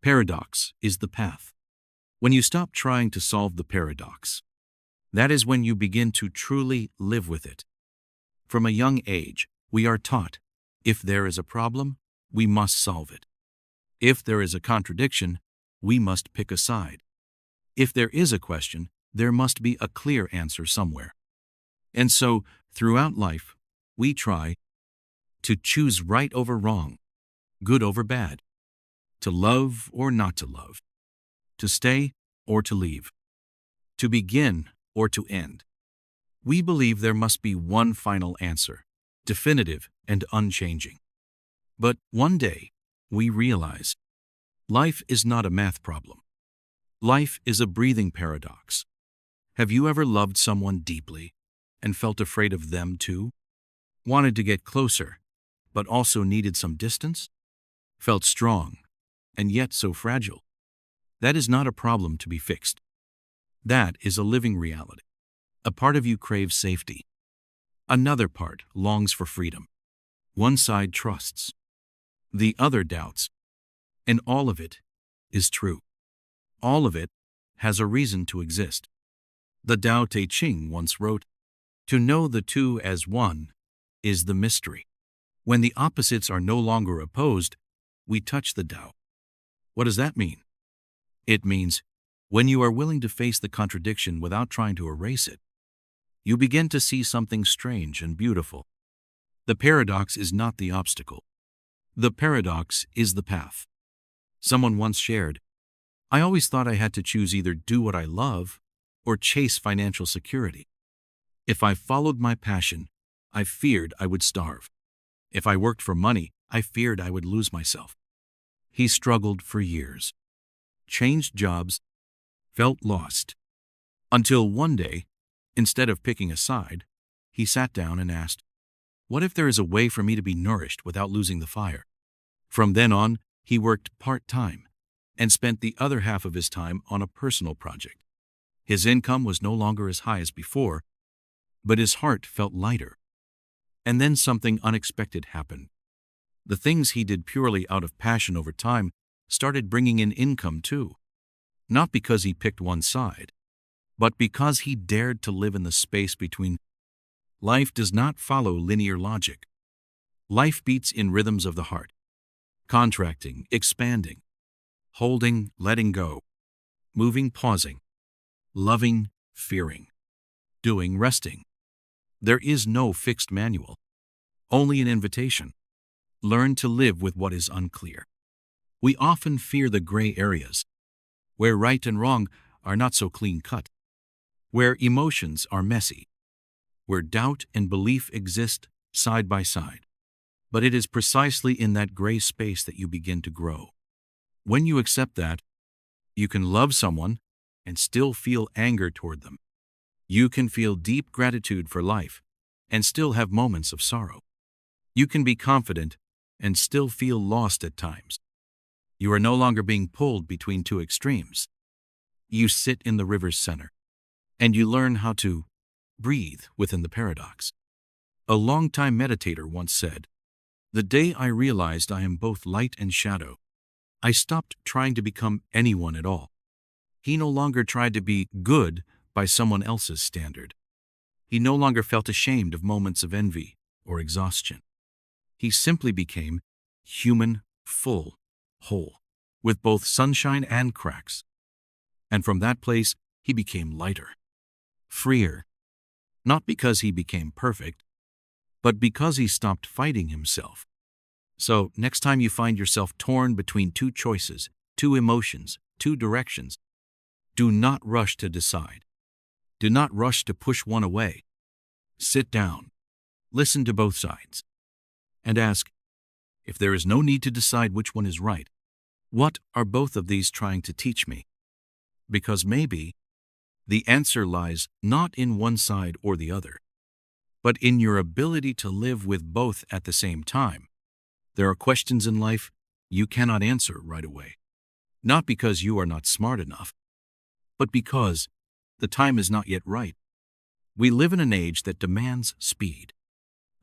Paradox is the path. When you stop trying to solve the paradox, that is when you begin to truly live with it. From a young age, we are taught, if there is a problem, we must solve it. If there is a contradiction, we must pick a side. If there is a question, there must be a clear answer somewhere. And so, throughout life, we try to choose right over wrong, good over bad, to love or not to love, to stay or to leave, to begin or to end. We believe there must be one final answer, definitive and unchanging. But one day, we realize life is not a math problem. Life is a breathing paradox. Have you ever loved someone deeply and felt afraid of them too? Wanted to get closer, but also needed some distance? Felt strong, and yet so fragile? That is not a problem to be fixed. That is a living reality. A part of you craves safety. Another part longs for freedom. One side trusts. The other doubts. And all of it is true. All of it has a reason to exist. The Tao Te Ching once wrote, "To know the two as one is the mystery." When the opposites are no longer opposed, we touch the Tao. What does that mean? It means when you are willing to face the contradiction without trying to erase it, you begin to see something strange and beautiful. The paradox is not the obstacle. The paradox is the path. Someone once shared, "I always thought I had to choose either do what I love or chase financial security. If I followed my passion, I feared I would starve. If I worked for money, I feared I would lose myself." He struggled for years, changed jobs, felt lost, until one day, instead of picking a side, he sat down and asked, "What if there is a way for me to be nourished without losing the fire?" From then on, he worked part-time and spent the other half of his time on a personal project. His income was no longer as high as before, but his heart felt lighter. And then something unexpected happened. The things he did purely out of passion over time started bringing in income too. Not because he picked one side, but because he dared to live in the space between. Life does not follow linear logic. Life beats in rhythms of the heart. Contracting, expanding, holding, letting go, moving, pausing, loving, fearing, doing, resting. There is no fixed manual, only an invitation. Learn to live with what is unclear. We often fear the gray areas, where right and wrong are not so clean-cut, where emotions are messy, where doubt and belief exist side by side. But it is precisely in that gray space that you begin to grow. When you accept that, you can love someone and still feel anger toward them. You can feel deep gratitude for life and still have moments of sorrow. You can be confident and still feel lost at times. You are no longer being pulled between two extremes. You sit in the river's center, and you learn how to breathe within the paradox. A longtime meditator once said, "The day I realized I am both light and shadow, I stopped trying to become anyone at all." He no longer tried to be good by someone else's standard. He no longer felt ashamed of moments of envy or exhaustion. He simply became human, full, whole, with both sunshine and cracks. And from that place, he became lighter, freer, not because he became perfect, but because he stopped fighting himself. So, next time you find yourself torn between two choices, two emotions, two directions, do not rush to decide. Do not rush to push one away. Sit down, listen to both sides, and ask, if there is no need to decide which one is right, what are both of these trying to teach me? Because maybe the answer lies not in one side or the other, but in your ability to live with both at the same time. There are questions in life you cannot answer right away, not because you are not smart enough, but because the time is not yet right. We live in an age that demands speed.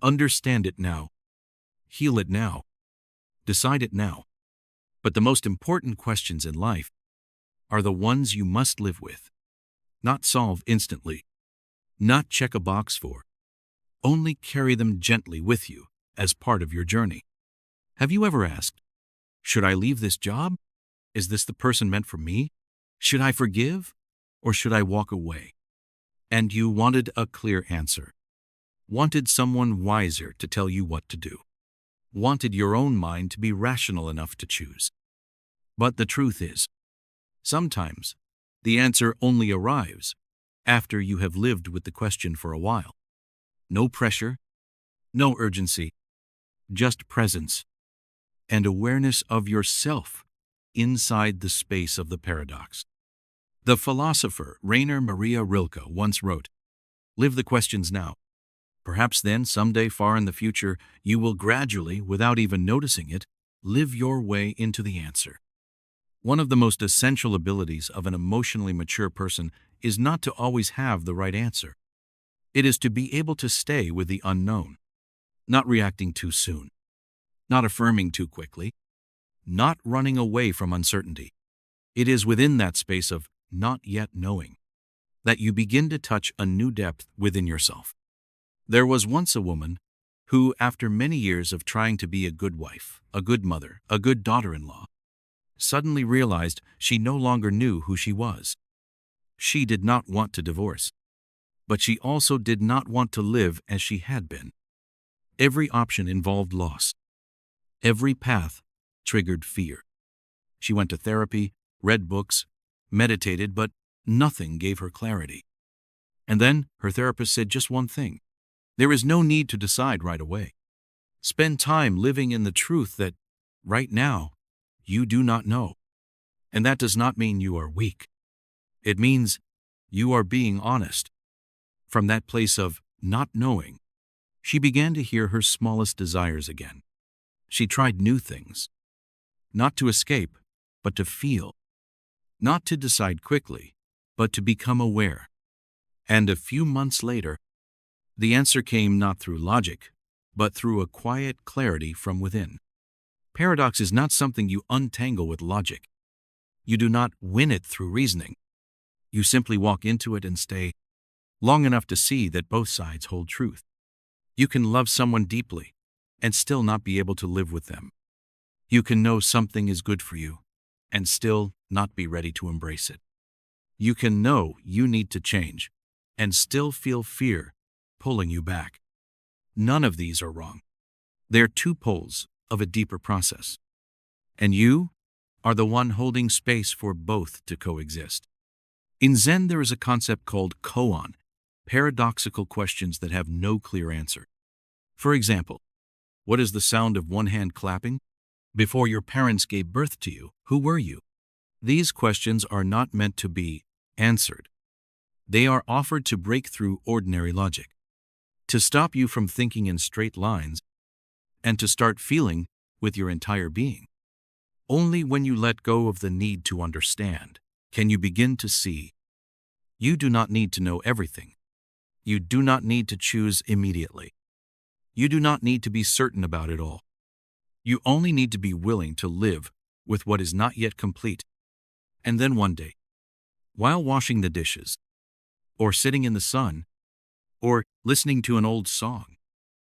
Understand it now. Heal it now. Decide it now. But the most important questions in life are the ones you must live with, not solve instantly, not check a box for, only carry them gently with you as part of your journey. Have you ever asked, should I leave this job? Is this the person meant for me? Should I forgive or should I walk away? And you wanted a clear answer. Wanted someone wiser to tell you what to do. Wanted your own mind to be rational enough to choose. But the truth is, sometimes the answer only arrives after you have lived with the question for a while. No pressure, no urgency, just presence and awareness of yourself inside the space of the paradox. The philosopher Rainer Maria Rilke once wrote, "Live the questions now. Perhaps then, someday far in the future, you will gradually, without even noticing it, live your way into the answer." One of the most essential abilities of an emotionally mature person is not to always have the right answer. It is to be able to stay with the unknown, not reacting too soon, not affirming too quickly, not running away from uncertainty. It is within that space of not yet knowing that you begin to touch a new depth within yourself. There was once a woman who, after many years of trying to be a good wife, a good mother, a good daughter-in-law, suddenly realized she no longer knew who she was. She did not want to divorce, but she also did not want to live as she had been. Every option involved loss. Every path triggered fear. She went to therapy, read books, meditated, but nothing gave her clarity. And then her therapist said just one thing: there is no need to decide right away. Spend time living in the truth that, right now, you do not know. And that does not mean you are weak. It means you are being honest. From that place of not knowing, she began to hear her smallest desires again. She tried new things, not to escape, but to feel, not to decide quickly, but to become aware. And a few months later, the answer came not through logic, but through a quiet clarity from within. Paradox is not something you untangle with logic. You do not win it through reasoning. You simply walk into it and stay long enough to see that both sides hold truth. You can love someone deeply and still not be able to live with them. You can know something is good for you and still not be ready to embrace it. You can know you need to change and still feel fear pulling you back. None of these are wrong. They're two poles of a deeper process. And you are the one holding space for both to coexist. In Zen, there is a concept called koan, paradoxical questions that have no clear answer. For example, what is the sound of one hand clapping? Before your parents gave birth to you, who were you? These questions are not meant to be answered. They are offered to break through ordinary logic, to stop you from thinking in straight lines, and to start feeling with your entire being. Only when you let go of the need to understand can you begin to see. You do not need to know everything. You do not need to choose immediately. You do not need to be certain about it all. You only need to be willing to live with what is not yet complete. And then one day, while washing the dishes, or sitting in the sun, or listening to an old song,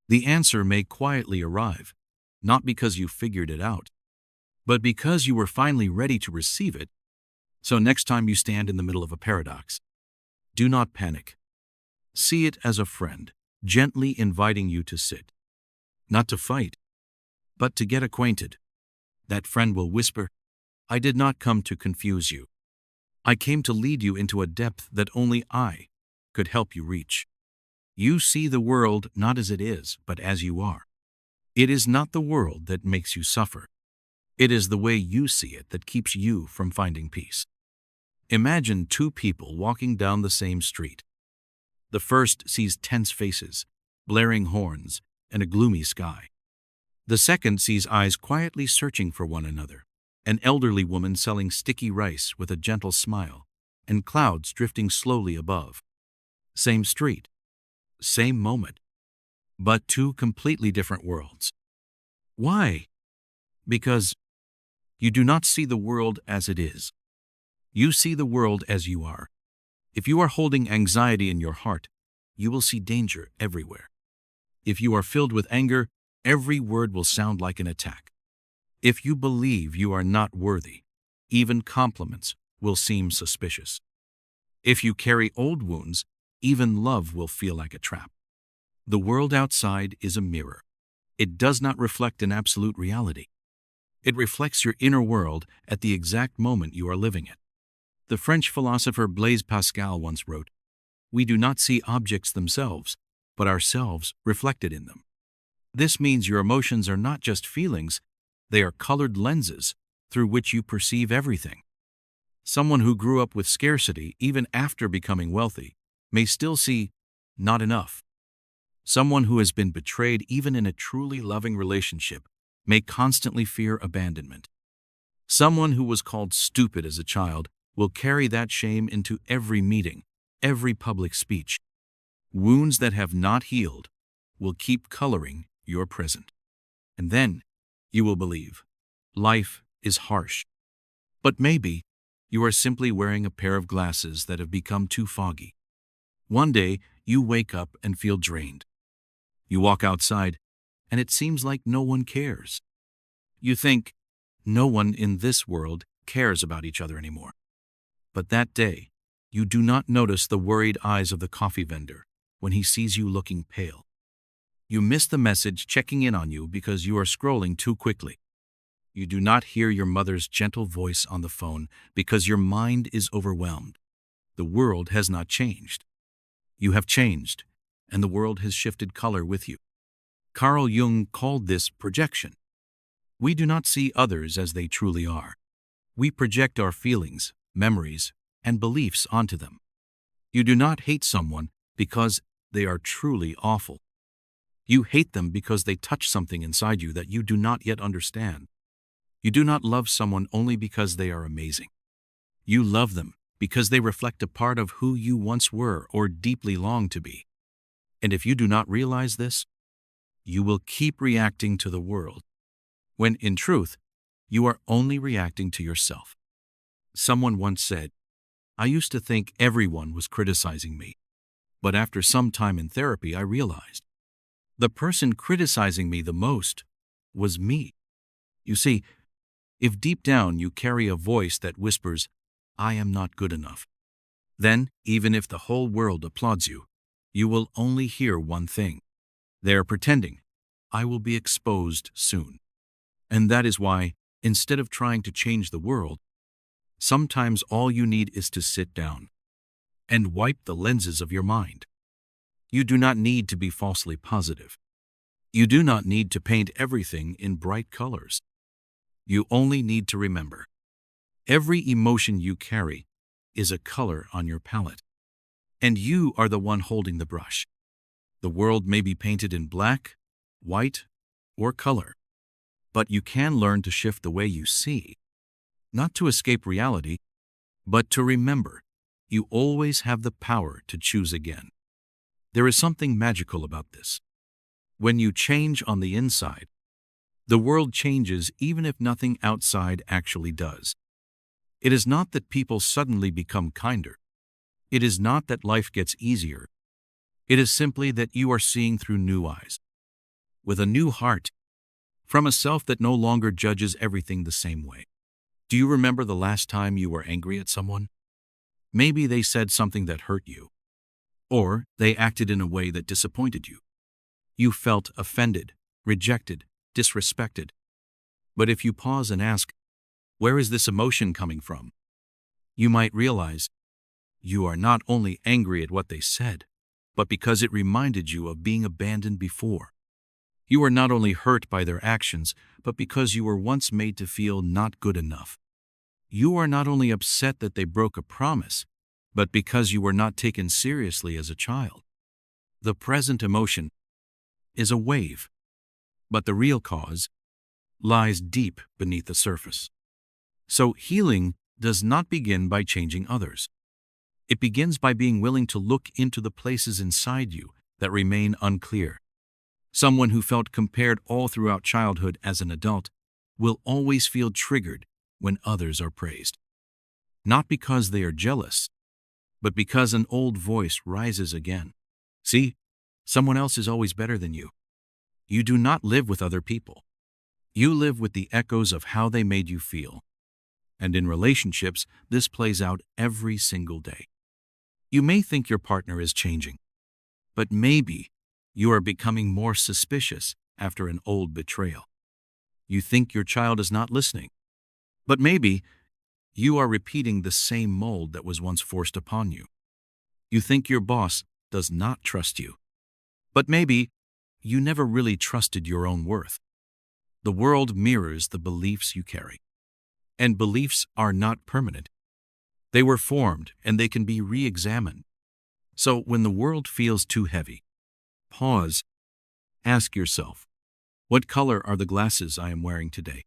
the answer may quietly arrive, not because you figured it out, but because you were finally ready to receive it. So next time you stand in the middle of a paradox, do not panic. See it as a friend, gently inviting you to sit, not to fight, but to get acquainted. That friend will whisper, "I did not come to confuse you. I came to lead you into a depth that only I could help you reach." You see the world not as it is, but as you are. It is not the world that makes you suffer. It is the way you see it that keeps you from finding peace. Imagine two people walking down the same street. The first sees tense faces, blaring horns, and a gloomy sky. The second sees eyes quietly searching for one another, an elderly woman selling sticky rice with a gentle smile, and clouds drifting slowly above. Same street, same moment, but two completely different worlds. Why? Because You do not see the world as it is. You see the world as you are. If you are holding anxiety in your heart, you will see danger everywhere. If you are filled with anger, every word will sound like an attack. If you believe you are not worthy, even compliments will seem suspicious. If you carry old wounds, even love will feel like a trap. The world outside is a mirror. It does not reflect an absolute reality. It reflects your inner world at the exact moment you are living it. The French philosopher Blaise Pascal once wrote, "We do not see objects themselves, but ourselves reflected in them." This means your emotions are not just feelings, they are colored lenses through which you perceive everything. Someone who grew up with scarcity, even after becoming wealthy, may still see not enough. Someone who has been betrayed, even in a truly loving relationship, may constantly fear abandonment. Someone who was called stupid as a child will carry that shame into every meeting, every public speech. Wounds that have not healed will keep coloring your present. And then you will believe life is harsh. But maybe you are simply wearing a pair of glasses that have become too foggy. One day, you wake up and feel drained. You walk outside, and it seems like no one cares. You think, no one in this world cares about each other anymore. But that day, you do not notice the worried eyes of the coffee vendor when he sees you looking pale. You miss the message checking in on you because you are scrolling too quickly. You do not hear your mother's gentle voice on the phone because your mind is overwhelmed. The world has not changed. You have changed, and the world has shifted color with you. Carl Jung called this projection. We do not see others as they truly are. We project our feelings, memories, and beliefs onto them. You do not hate someone because they are truly awful. You hate them because they touch something inside you that you do not yet understand. You do not love someone only because they are amazing. You love them because they reflect a part of who you once were or deeply long to be. And if you do not realize this, you will keep reacting to the world, when in truth, you are only reacting to yourself. Someone once said, "I used to think everyone was criticizing me, but after some time in therapy, I realized the person criticizing me the most was me." You see, if deep down you carry a voice that whispers, "I am not good enough," then, even if the whole world applauds you, you will only hear one thing. They are pretending. I will be exposed soon. And that is why, instead of trying to change the world, sometimes all you need is to sit down and wipe the lenses of your mind. You do not need to be falsely positive. You do not need to paint everything in bright colors. You only need to remember, every emotion you carry is a color on your palette, and you are the one holding the brush. The world may be painted in black, white, or color, but you can learn to shift the way you see, not to escape reality, but to remember you always have the power to choose again. There is something magical about this. When you change on the inside, the world changes even if nothing outside actually does. It is not that people suddenly become kinder. It is not that life gets easier. It is simply that you are seeing through new eyes, with a new heart, from a self that no longer judges everything the same way. Do you remember the last time you were angry at someone? Maybe they said something that hurt you, or they acted in a way that disappointed you. You felt offended, rejected, disrespected. But if you pause and ask, where is this emotion coming from? You might realize you are not only angry at what they said, but because it reminded you of being abandoned before. You are not only hurt by their actions, but because you were once made to feel not good enough. You are not only upset that they broke a promise, but because you were not taken seriously as a child. The present emotion is a wave, but the real cause lies deep beneath the surface. So healing does not begin by changing others. It begins by being willing to look into the places inside you that remain unclear. Someone who felt compared all throughout childhood as an adult will always feel triggered when others are praised. Not because they are jealous, but because an old voice rises again. See, someone else is always better than you. You do not live with other people. You live with the echoes of how they made you feel. And in relationships, this plays out every single day. You may think your partner is changing, but maybe you are becoming more suspicious after an old betrayal. You think your child is not listening, but maybe you are repeating the same mold that was once forced upon you. You think your boss does not trust you, but maybe you never really trusted your own worth. The world mirrors the beliefs you carry. And beliefs are not permanent. They were formed and they can be re-examined. So when the world feels too heavy, pause, ask yourself, what color are the glasses I am wearing today?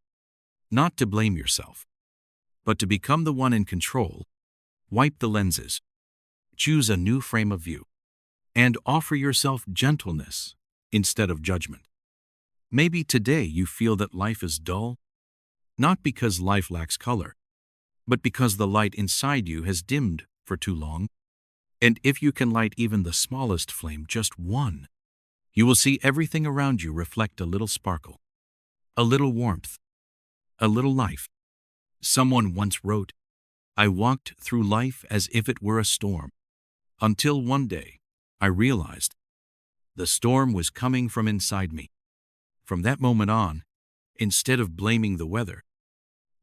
Not to blame yourself, but to become the one in control. Wipe the lenses, choose a new frame of view, and offer yourself gentleness instead of judgment. Maybe today you feel that life is dull, not because life lacks color, but because the light inside you has dimmed for too long. And if you can light even the smallest flame, just one, you will see everything around you reflect a little sparkle, a little warmth, a little life. Someone once wrote, "I walked through life as if it were a storm, until one day I realized the storm was coming from inside me." From that moment on, instead of blaming the weather,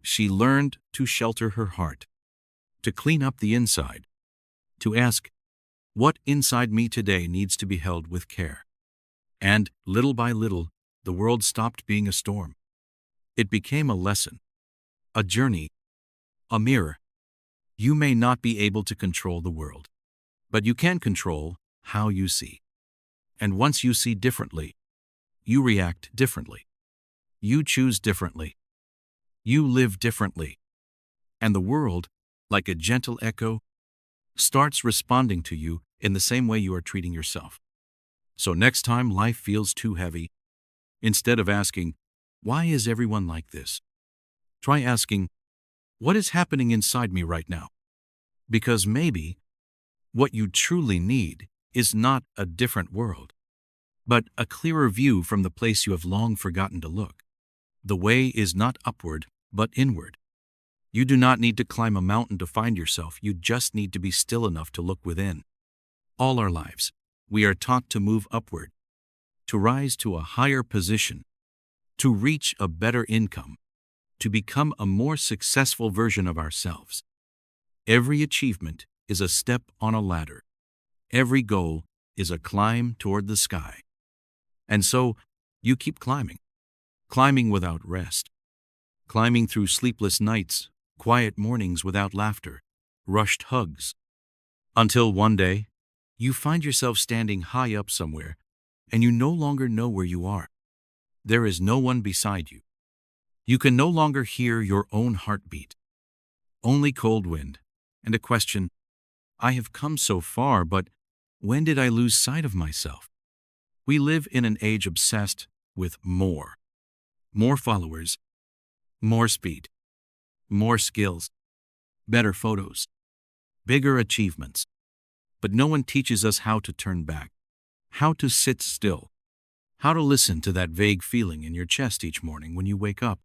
she learned to shelter her heart, to clean up the inside, to ask, what inside me today needs to be held with care? And little by little, the world stopped being a storm. It became a lesson, a journey, a mirror. You may not be able to control the world, but you can control how you see. And once you see differently, you react differently. You choose differently. You live differently. And the world, like a gentle echo, starts responding to you in the same way you are treating yourself. So next time life feels too heavy, instead of asking, "Why is everyone like this?" try asking, "What is happening inside me right now?" Because maybe what you truly need is not a different world, but a clearer view from the place you have long forgotten to look. The way is not upward, but inward. You do not need to climb a mountain to find yourself. You just need to be still enough to look within. All our lives, we are taught to move upward, to rise to a higher position, to reach a better income, to become a more successful version of ourselves. Every achievement is a step on a ladder. Every goal is a climb toward the sky. And so, you keep climbing, climbing without rest, climbing through sleepless nights, quiet mornings without laughter, rushed hugs, until one day, you find yourself standing high up somewhere, and you no longer know where you are. There is no one beside you. You can no longer hear your own heartbeat. Only cold wind, and a question, "I have come so far, but when did I lose sight of myself?" We live in an age obsessed with more. More followers, more speed, more skills, better photos, bigger achievements. But no one teaches us how to turn back, how to sit still, how to listen to that vague feeling in your chest each morning when you wake up,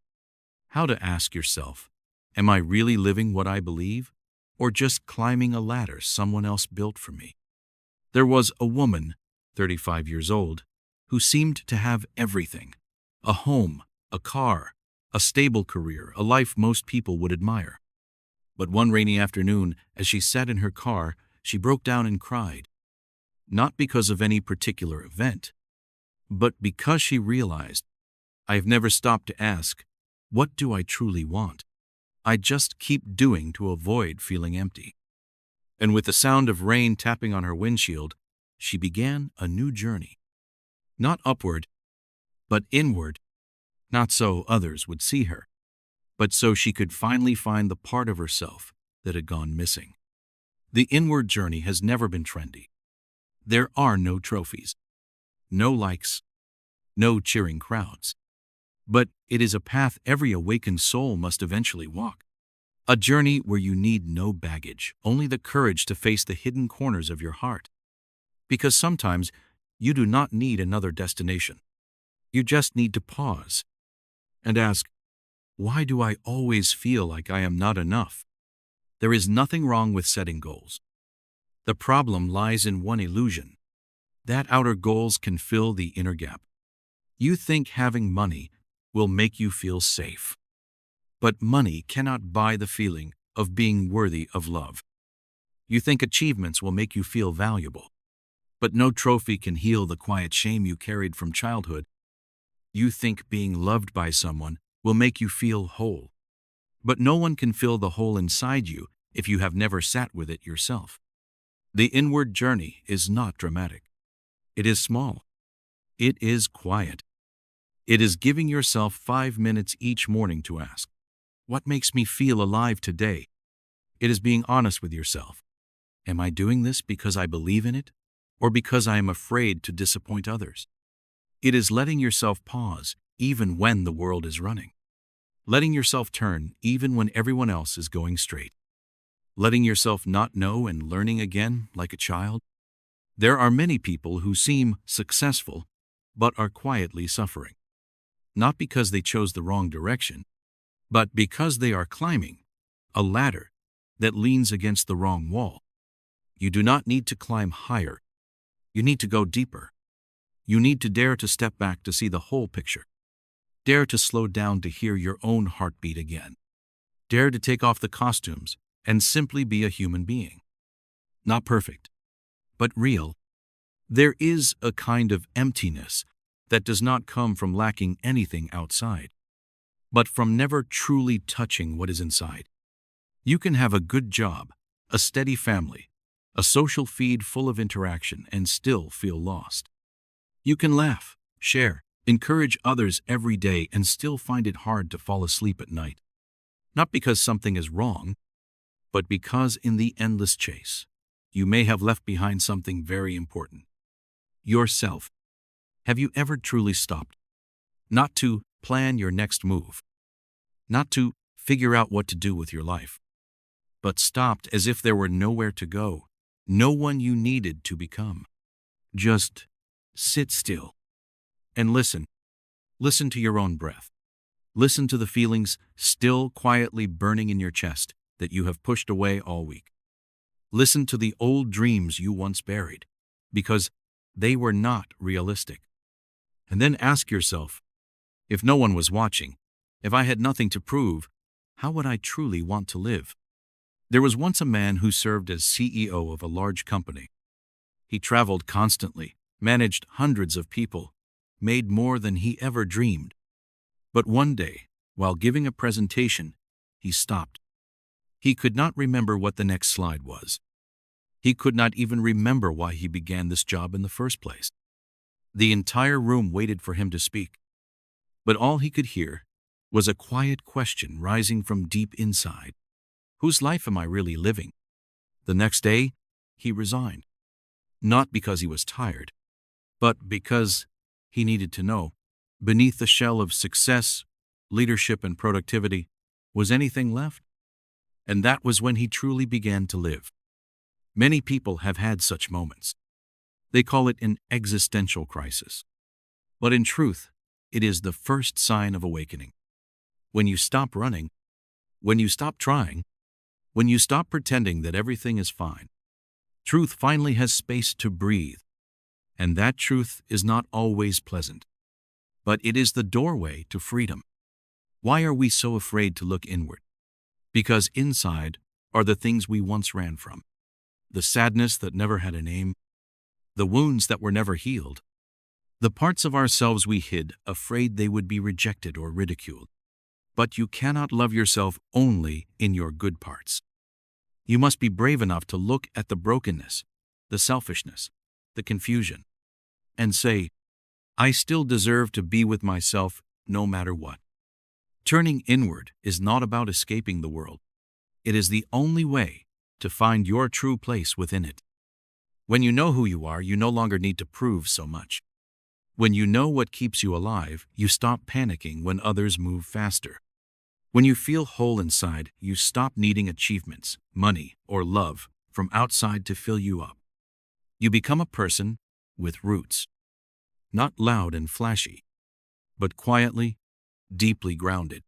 how to ask yourself, am I really living what I believe, or just climbing a ladder someone else built for me? There was a woman, 35 years old, who seemed to have everything: a home, a car, a stable career, a life most people would admire. But one rainy afternoon, as she sat in her car, she broke down and cried, not because of any particular event, but because she realized, I have never stopped to ask, what do I truly want? I just keep doing to avoid feeling empty. And with the sound of rain tapping on her windshield, she began a new journey. Not upward, but inward, not so others would see her, but so she could finally find the part of herself that had gone missing. The inward journey has never been trendy. There are no trophies, no likes, no cheering crowds. But it is a path every awakened soul must eventually walk. A journey where you need no baggage, only the courage to face the hidden corners of your heart. Because sometimes you do not need another destination. You just need to pause and ask, why do I always feel like I am not enough? There is nothing wrong with setting goals. The problem lies in one illusion, that outer goals can fill the inner gap. You think having money will make you feel safe. But money cannot buy the feeling of being worthy of love. You think achievements will make you feel valuable. But no trophy can heal the quiet shame you carried from childhood. You think being loved by someone will make you feel whole. But no one can fill the hole inside you if you have never sat with it yourself. The inward journey is not dramatic. It is small. It is quiet. It is giving yourself 5 minutes each morning to ask, what makes me feel alive today? It is being honest with yourself. Am I doing this because I believe in it, or because I am afraid to disappoint others? It is letting yourself pause even when the world is running. Letting yourself turn even when everyone else is going straight. Letting yourself not know and learning again like a child. There are many people who seem successful but are quietly suffering. Not because they chose the wrong direction, but because they are climbing a ladder that leans against the wrong wall. You do not need to climb higher. You need to go deeper. You need to dare to step back to see the whole picture. Dare to slow down to hear your own heartbeat again. Dare to take off the costumes and simply be a human being. Not perfect, but real. There is a kind of emptiness that does not come from lacking anything outside, but from never truly touching what is inside. You can have a good job, a steady family, a social feed full of interaction, and still feel lost. You can laugh, share, encourage others every day and still find it hard to fall asleep at night. Not because something is wrong, but because in the endless chase, you may have left behind something very important. Yourself. Have you ever truly stopped? Not to plan your next move, not to figure out what to do with your life, but stopped as if there were nowhere to go, no one you needed to become. Just sit still and listen. Listen to your own breath. Listen to the feelings still quietly burning in your chest that you have pushed away all week. Listen to the old dreams you once buried, because they were not realistic. And then ask yourself, if no one was watching, if I had nothing to prove, how would I truly want to live? There was once a man who served as CEO of a large company. He traveled constantly, managed hundreds of people, made more than he ever dreamed. But one day, while giving a presentation, he stopped. He could not remember what the next slide was. He could not even remember why he began this job in the first place. The entire room waited for him to speak, but all he could hear was a quiet question rising from deep inside. Whose life am I really living? The next day, he resigned. Not because he was tired, but because he needed to know, beneath the shell of success, leadership, and productivity, was anything left? And that was when he truly began to live. Many people have had such moments. They call it an existential crisis. But in truth, it is the first sign of awakening. When you stop running, when you stop trying, when you stop pretending that everything is fine, truth finally has space to breathe. And that truth is not always pleasant, but it is the doorway to freedom. Why are we so afraid to look inward? Because inside are the things we once ran from. The sadness that never had a name, the wounds that were never healed, the parts of ourselves we hid, afraid they would be rejected or ridiculed. But you cannot love yourself only in your good parts. You must be brave enough to look at the brokenness, the selfishness, the confusion, and say, I still deserve to be with myself no matter what. Turning inward is not about escaping the world. It is the only way to find your true place within it. When you know who you are, you no longer need to prove so much. When you know what keeps you alive, you stop panicking when others move faster. When you feel whole inside, you stop needing achievements, money, or love from outside to fill you up. You become a person with roots, not loud and flashy, but quietly, deeply grounded.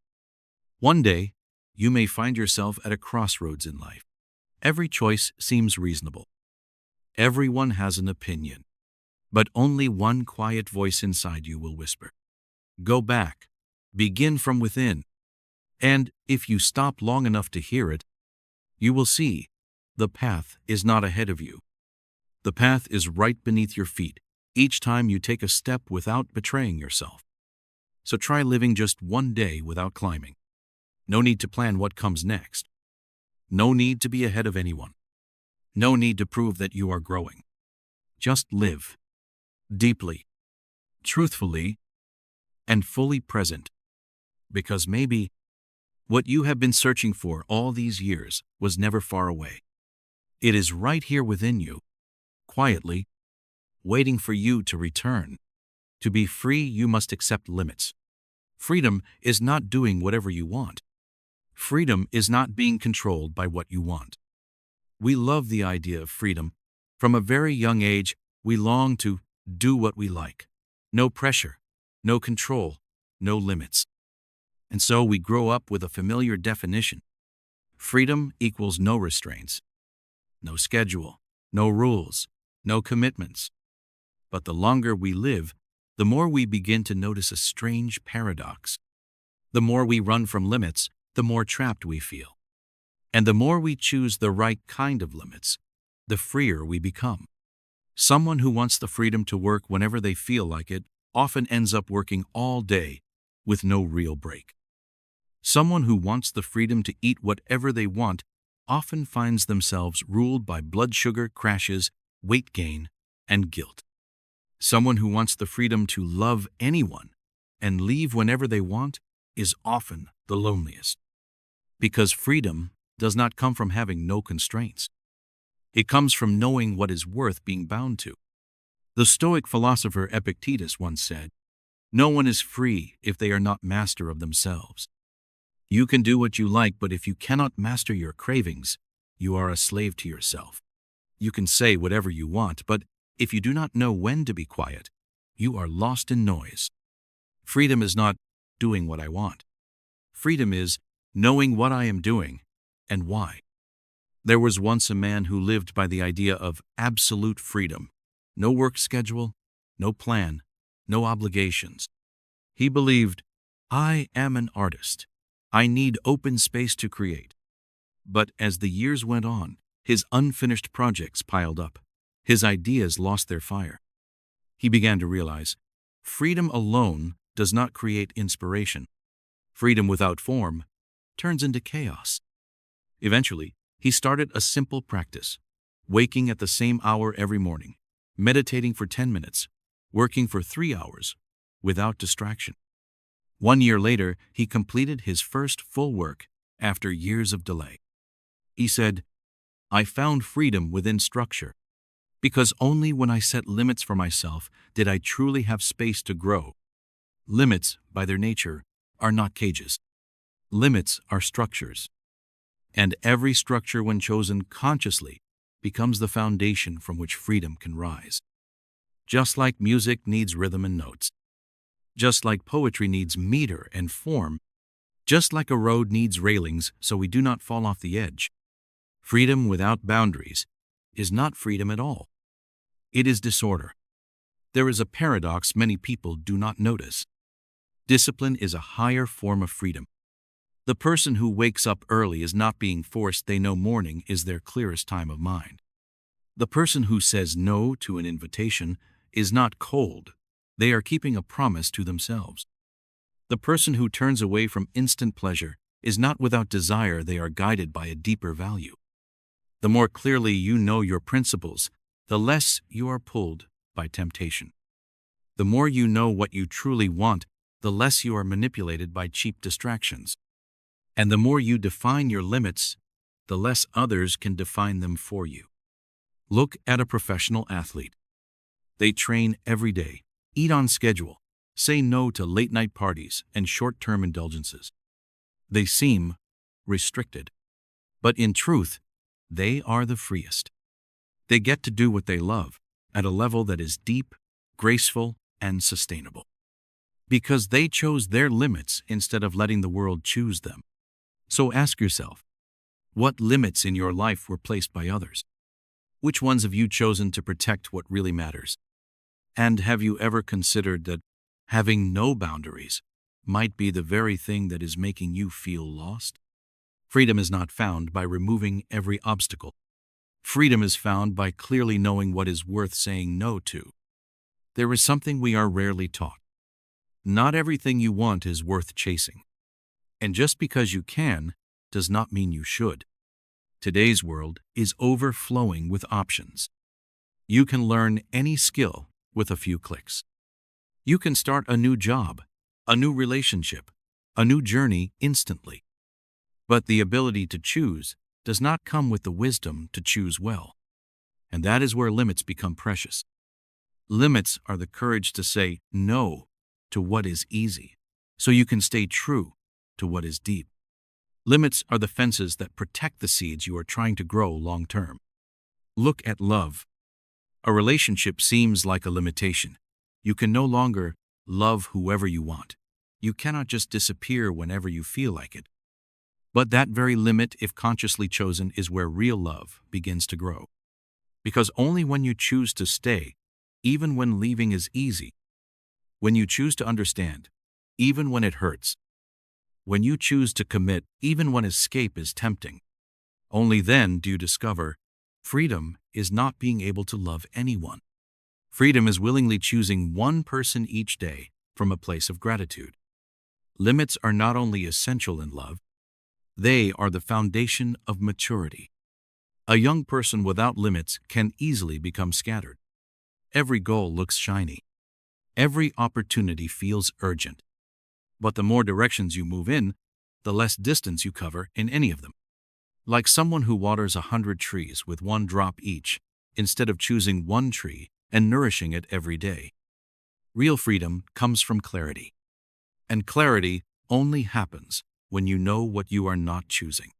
One day, you may find yourself at a crossroads in life. Every choice seems reasonable. Everyone has an opinion, but only one quiet voice inside you will whisper, "Go back, begin from within." And if you stop long enough to hear it, you will see the path is not ahead of you. The path is right beneath your feet each time you take a step without betraying yourself. So try living just one day without climbing. No need to plan what comes next. No need to be ahead of anyone. No need to prove that you are growing. Just live deeply, truthfully, and fully present. Because maybe what you have been searching for all these years was never far away. It is right here within you, quietly, waiting for you to return. To be free, you must accept limits. Freedom is not doing whatever you want. Freedom is not being controlled by what you want. We love the idea of freedom. From a very young age, we long to do what we like. No pressure, no control, no limits. And so we grow up with a familiar definition. Freedom equals no restraints, no schedule, no rules, no commitments. But the longer we live, the more we begin to notice a strange paradox. The more we run from limits, the more trapped we feel. And the more we choose the right kind of limits, the freer we become. Someone who wants the freedom to work whenever they feel like it often ends up working all day with no real break. Someone who wants the freedom to eat whatever they want often finds themselves ruled by blood sugar crashes, weight gain, and guilt. Someone who wants the freedom to love anyone and leave whenever they want is often the loneliest. Because freedom does not come from having no constraints. It comes from knowing what is worth being bound to. The Stoic philosopher Epictetus once said, "No one is free if they are not master of themselves." You can do what you like, but if you cannot master your cravings, you are a slave to yourself. You can say whatever you want, but if you do not know when to be quiet, you are lost in noise. Freedom is not doing what I want. Freedom is knowing what I am doing and why. There was once a man who lived by the idea of absolute freedom. No work schedule, no plan, no obligations. He believed, "I am an artist. I need open space to create." But as the years went on, his unfinished projects piled up. His ideas lost their fire. He began to realize, freedom alone does not create inspiration. Freedom without form turns into chaos. Eventually, he started a simple practice, waking at the same hour every morning, meditating for 10 minutes, working for 3 hours, without distraction. 1 year later, he completed his first full work after years of delay. He said, "I found freedom within structure, because only when I set limits for myself did I truly have space to grow." Limits, by their nature, are not cages. Limits are structures. And every structure, when chosen consciously, becomes the foundation from which freedom can rise. Just like music needs rhythm and notes. Just like poetry needs meter and form. Just like a road needs railings so we do not fall off the edge. Freedom without boundaries is not freedom at all. It is disorder. There is a paradox many people do not notice. Discipline is a higher form of freedom. The person who wakes up early is not being forced. They know morning is their clearest time of mind. The person who says no to an invitation is not cold. They are keeping a promise to themselves. The person who turns away from instant pleasure is not without desire. They are guided by a deeper value. The more clearly you know your principles, the less you are pulled by temptation. The more you know what you truly want, the less you are manipulated by cheap distractions. And the more you define your limits, the less others can define them for you. Look at a professional athlete. They train every day, Eat on schedule. Say no to late-night parties and short-term indulgences. They seem restricted, but in truth, they are the freest. They get to do what they love at a level that is deep, graceful, and sustainable. Because they chose their limits instead of letting the world choose them. So ask yourself, what limits in your life were placed by others? Which ones have you chosen to protect what really matters? And have you ever considered that having no boundaries might be the very thing that is making you feel lost? Freedom is not found by removing every obstacle. Freedom is found by clearly knowing what is worth saying no to. There is something we are rarely taught. Not everything you want is worth chasing. And just because you can does not mean you should. Today's world is overflowing with options. You can learn any skill with a few clicks. You can start a new job, a new relationship, a new journey instantly. But the ability to choose does not come with the wisdom to choose well. And that is where limits become precious. Limits are the courage to say no to what is easy, so you can stay true to what is deep. Limits are the fences that protect the seeds you are trying to grow long term. Look at love. A relationship seems like a limitation. You can no longer love whoever you want. You cannot just disappear whenever you feel like it. But that very limit, if consciously chosen, is where real love begins to grow. Because only when you choose to stay, even when leaving is easy, when you choose to understand, even when it hurts, when you choose to commit, even when escape is tempting, only then do you discover freedom is not being able to love anyone. Freedom is willingly choosing one person each day from a place of gratitude. Limits are not only essential in love, they are the foundation of maturity. A young person without limits can easily become scattered. Every goal looks shiny. Every opportunity feels urgent. But the more directions you move in, the less distance you cover in any of them. Like someone who waters 100 trees with one drop each, instead of choosing one tree and nourishing it every day. Real freedom comes from clarity. And clarity only happens when you know what you are not choosing.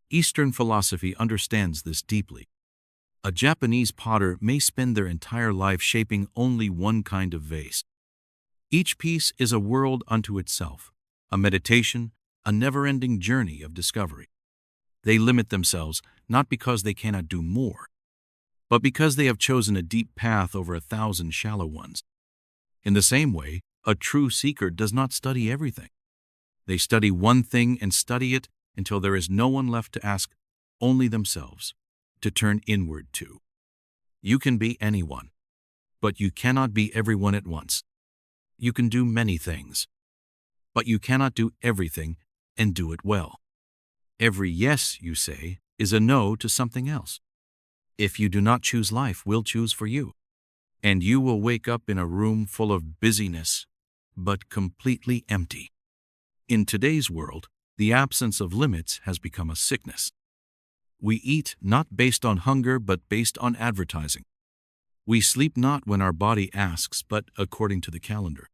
Eastern philosophy understands this deeply. A Japanese potter may spend their entire life shaping only one kind of vase. Each piece is a world unto itself, a meditation, a never-ending journey of discovery. They limit themselves not because they cannot do more, but because they have chosen a deep path over 1,000 shallow ones. In the same way, a true seeker does not study everything. They study one thing and study it until there is no one left to ask, only themselves, to turn inward to. You can be anyone, but you cannot be everyone at once. You can do many things, but you cannot do everything and do it well. Every yes you say is a no to something else. If you do not choose, life will choose for you, and you will wake up in a room full of busyness, but completely empty. In today's world, the absence of limits has become a sickness. We eat not based on hunger, but based on advertising. We sleep not when our body asks, but according to the calendar.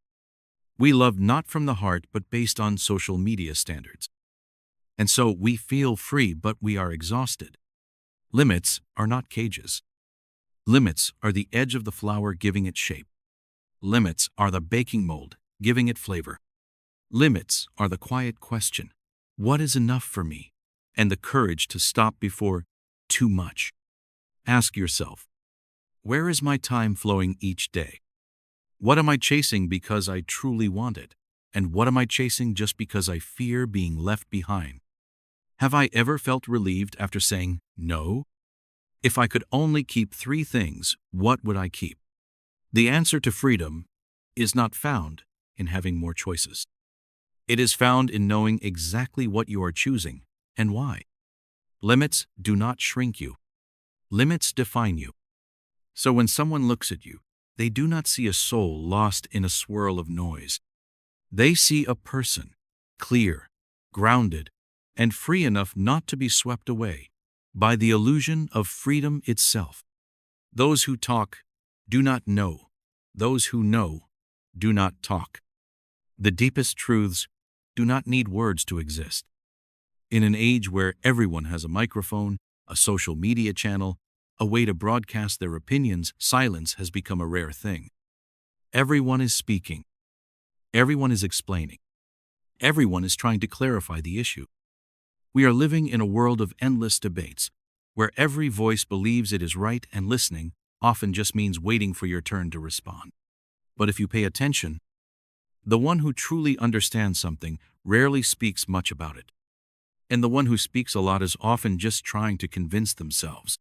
We love not from the heart, but based on social media standards. And so we feel free, but we are exhausted. Limits are not cages. Limits are the edge of the flower giving it shape. Limits are the baking mold giving it flavor. Limits are the quiet question, what is enough for me? And the courage to stop before too much. Ask yourself, where is my time flowing each day? What am I chasing because I truly want it? And what am I chasing just because I fear being left behind? Have I ever felt relieved after saying no? If I could only keep 3 things, what would I keep? The answer to freedom is not found in having more choices. It is found in knowing exactly what you are choosing and why. Limits do not shrink you. Limits define you. So when someone looks at you, they do not see a soul lost in a swirl of noise. They see a person, clear, grounded, and free enough not to be swept away by the illusion of freedom itself. Those who talk do not know. Those who know do not talk. The deepest truths do not need words to exist. In an age where everyone has a microphone, a social media channel, a way to broadcast their opinions, silence has become a rare thing. Everyone is speaking. Everyone is explaining. Everyone is trying to clarify the issue. We are living in a world of endless debates, where every voice believes it is right and listening often just means waiting for your turn to respond. But if you pay attention, the one who truly understands something rarely speaks much about it. And the one who speaks a lot is often just trying to convince themselves.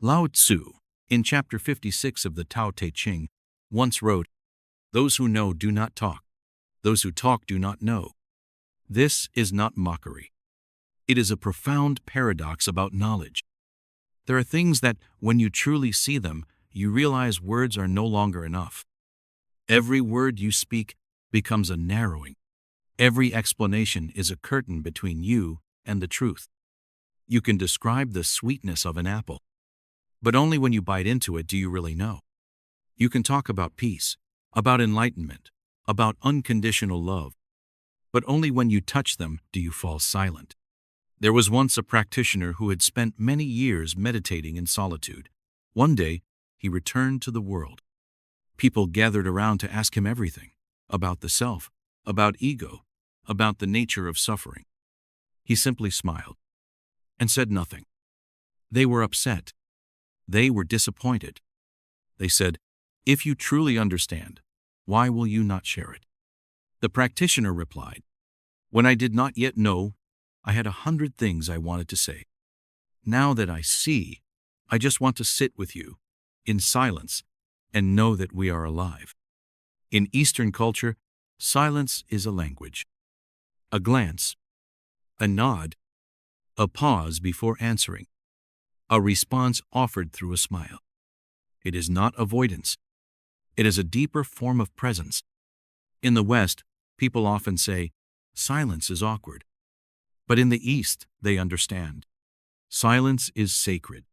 Lao Tzu, in chapter 56 of the Tao Te Ching, once wrote, "Those who know do not talk. Those who talk do not know." This is not mockery. It is a profound paradox about knowledge. There are things that, when you truly see them, you realize words are no longer enough. Every word you speak becomes a narrowing. Every explanation is a curtain between you and the truth. You can describe the sweetness of an apple, but only when you bite into it do you really know. You can talk about peace, about enlightenment, about unconditional love, but only when you touch them do you fall silent. There was once a practitioner who had spent many years meditating in solitude. One day, he returned to the world. People gathered around to ask him everything, about the self, about ego, about the nature of suffering. He simply smiled and said nothing. They were upset. They were disappointed. They said, "If you truly understand, why will you not share it?" The practitioner replied, "When I did not yet know, I had 100 things I wanted to say. Now that I see, I just want to sit with you, in silence, and know that we are alive." In Eastern culture, silence is a language. A glance, a nod, a pause before answering, a response offered through a smile. It is not avoidance. It is a deeper form of presence. In the West, people often say, "Silence is awkward." But in the East, they understand. Silence is sacred,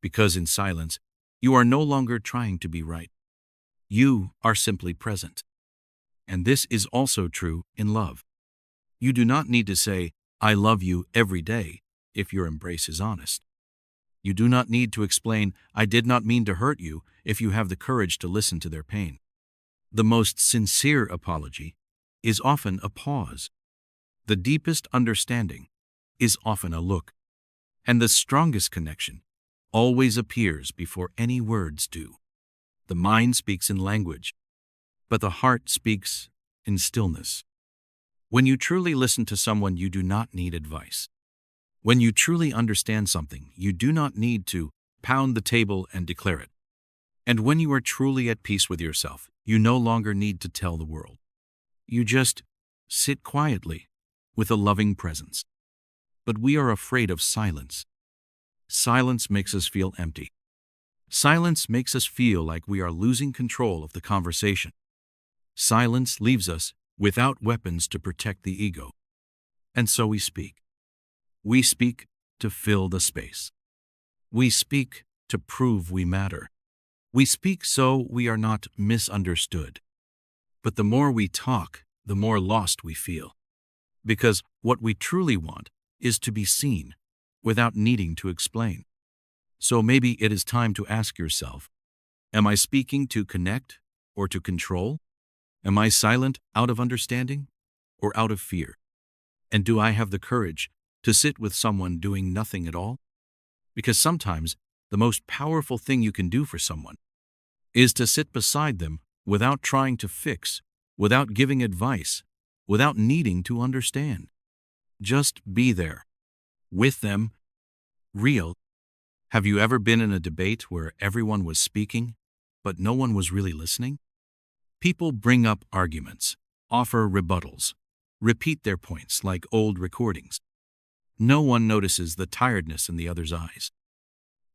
because in silence, you are no longer trying to be right. You are simply present. And this is also true in love. You do not need to say, "I love you" every day if your embrace is honest. You do not need to explain, "I did not mean to hurt you" if you have the courage to listen to their pain. The most sincere apology is often a pause. The deepest understanding is often a look. And the strongest connection always appears before any words do. The mind speaks in language, but the heart speaks in stillness. When you truly listen to someone, you do not need advice. When you truly understand something, you do not need to pound the table and declare it. And when you are truly at peace with yourself, you no longer need to tell the world. You just sit quietly with a loving presence. But we are afraid of silence. Silence makes us feel empty. Silence makes us feel like we are losing control of the conversation. Silence leaves us without weapons to protect the ego. And so we speak. We speak to fill the space. We speak to prove we matter. We speak so we are not misunderstood. But the more we talk, the more lost we feel. Because what we truly want is to be seen without needing to explain. So maybe it is time to ask yourself, am I speaking to connect or to control? Am I silent out of understanding or out of fear? And do I have the courage to sit with someone doing nothing at all? Because sometimes the most powerful thing you can do for someone is to sit beside them without trying to fix, without giving advice, without needing to understand. Just be there, with them, real. Have you ever been in a debate where everyone was speaking, but no one was really listening? People bring up arguments, offer rebuttals, repeat their points like old recordings. No one notices the tiredness in the other's eyes.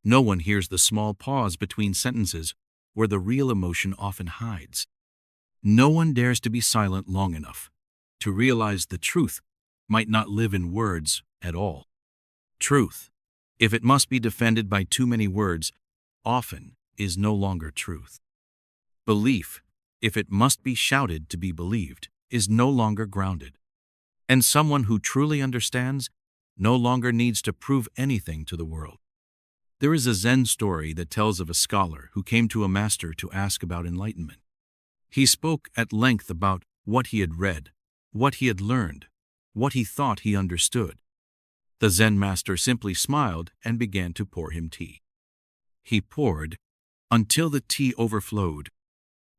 No one hears the small pause between sentences where the real emotion often hides. No one dares to be silent long enough to realize the truth might not live in words at all. Truth, if it must be defended by too many words, often is no longer truth. Belief, if it must be shouted to be believed, is no longer grounded. And someone who truly understands no longer needs to prove anything to the world. There is a Zen story that tells of a scholar who came to a master to ask about enlightenment. He spoke at length about what he had read, what he had learned, what he thought he understood. The Zen master simply smiled and began to pour him tea. He poured until the tea overflowed.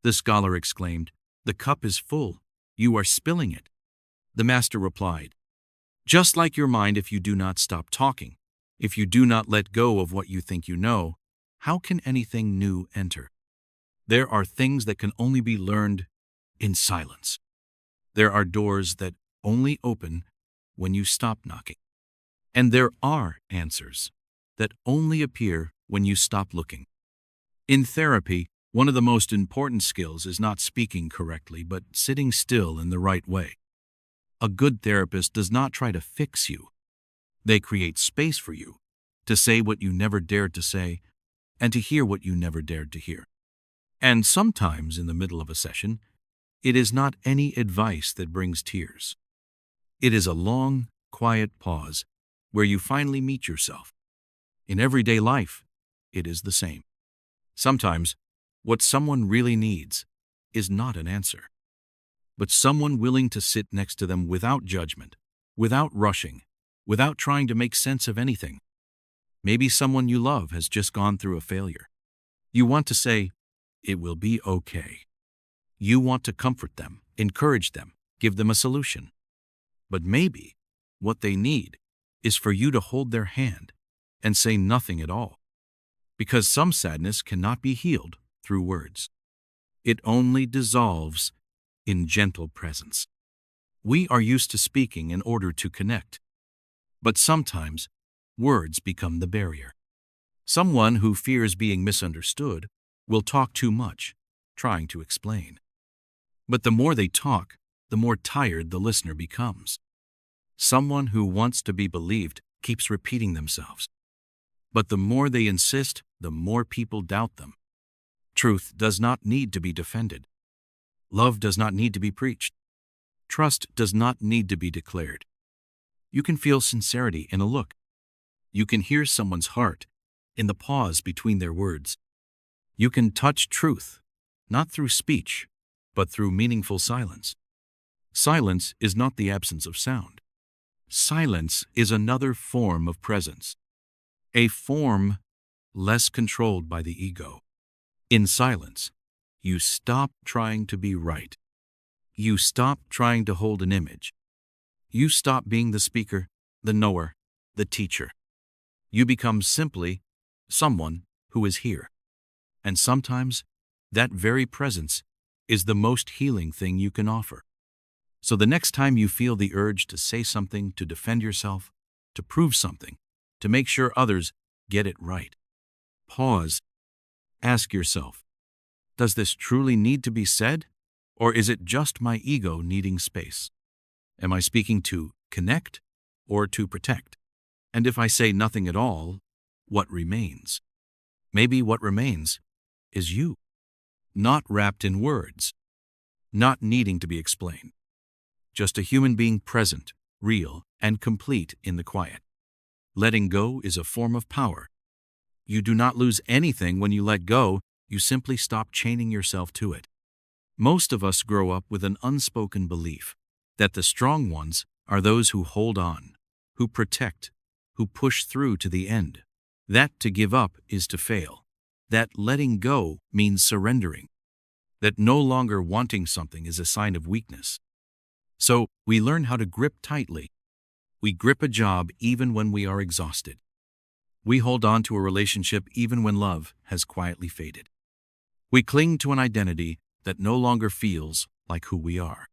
The scholar exclaimed, "The cup is full. You are spilling it." The master replied, "Just like your mind, if you do not stop talking, if you do not let go of what you think you know, how can anything new enter? There are things that can only be learned in silence. There are doors that only open when you stop knocking. And there are answers that only appear when you stop looking." In therapy, one of the most important skills is not speaking correctly, but sitting still in the right way. A good therapist does not try to fix you. They create space for you to say what you never dared to say and to hear what you never dared to hear. And sometimes in the middle of a session, it is not any advice that brings tears. It is a long, quiet pause where you finally meet yourself. In everyday life, it is the same. Sometimes, what someone really needs is not an answer, but someone willing to sit next to them without judgment, without rushing, without trying to make sense of anything. Maybe someone you love has just gone through a failure. You want to say, "It will be okay." You want to comfort them, encourage them, give them a solution. But maybe what they need is for you to hold their hand and say nothing at all. Because some sadness cannot be healed through words. It only dissolves in gentle presence. We are used to speaking in order to connect. But sometimes, words become the barrier. Someone who fears being misunderstood will talk too much, trying to explain. But the more they talk, the more tired the listener becomes. Someone who wants to be believed keeps repeating themselves. But the more they insist, the more people doubt them. Truth does not need to be defended. Love does not need to be preached. Trust does not need to be declared. You can feel sincerity in a look. You can hear someone's heart in the pause between their words. You can touch truth, not through speech, but through meaningful silence. Silence is not the absence of sound. Silence is another form of presence, a form less controlled by the ego. In silence, you stop trying to be right. You stop trying to hold an image. You stop being the speaker, the knower, the teacher. You become simply someone who is here. And sometimes, that very presence is the most healing thing you can offer. So the next time you feel the urge to say something, to defend yourself, to prove something, to make sure others get it right, pause. Ask yourself, does this truly need to be said? Or is it just my ego needing space? Am I speaking to connect or to protect? And if I say nothing at all, what remains? Maybe what remains is you, not wrapped in words, not needing to be explained. Just a human being present, real, and complete in the quiet. Letting go is a form of power. You do not lose anything when you let go, you simply stop chaining yourself to it. Most of us grow up with an unspoken belief that the strong ones are those who hold on, who protect, who push through to the end. That to give up is to fail. That letting go means surrendering. That no longer wanting something is a sign of weakness. So we learn how to grip tightly. We grip a job even when we are exhausted. We hold on to a relationship even when love has quietly faded. We cling to an identity that no longer feels like who we are.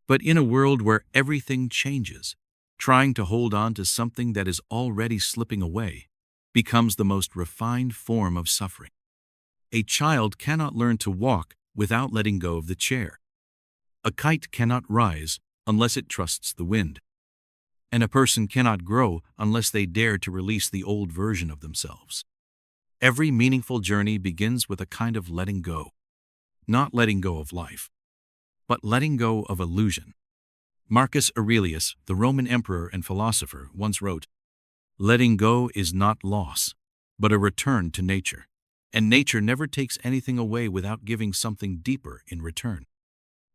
But in a world where everything changes, trying to hold on to something that is already slipping away becomes the most refined form of suffering. A child cannot learn to walk without letting go of the chair. A kite cannot rise unless it trusts the wind. And a person cannot grow unless they dare to release the old version of themselves. Every meaningful journey begins with a kind of letting go. not letting go of life, but letting go of illusion. Marcus Aurelius, the Roman emperor and philosopher, once wrote, "Letting go is not loss, but a return to nature, and nature never takes anything away without giving something deeper in return."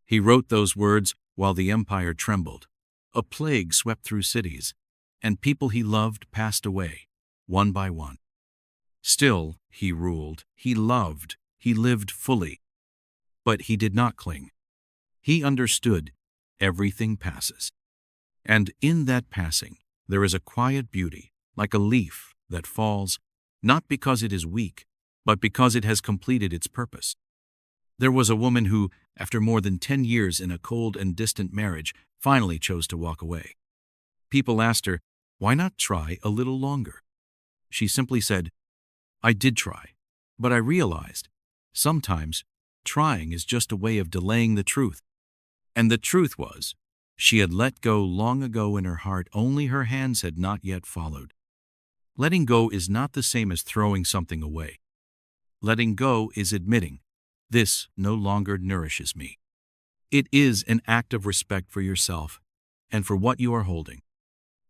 He wrote those words while the empire trembled. A plague swept through cities, and people he loved passed away, one by one. Still, he ruled, he loved, he lived fully. But he did not cling. He understood everything passes. And in that passing, there is a quiet beauty, like a leaf that falls, not because it is weak, but because it has completed its purpose. There was a woman who, after more than 10 years in a cold and distant marriage, finally chose to walk away. People asked her, "Why not try a little longer?" She simply said, "I did try, but I realized sometimes trying is just a way of delaying the truth." And the truth was, she had let go long ago in her heart, only her hands had not yet followed. Letting go is not the same as throwing something away. Letting go is admitting, "This no longer nourishes me." It is an act of respect for yourself and for what you are holding.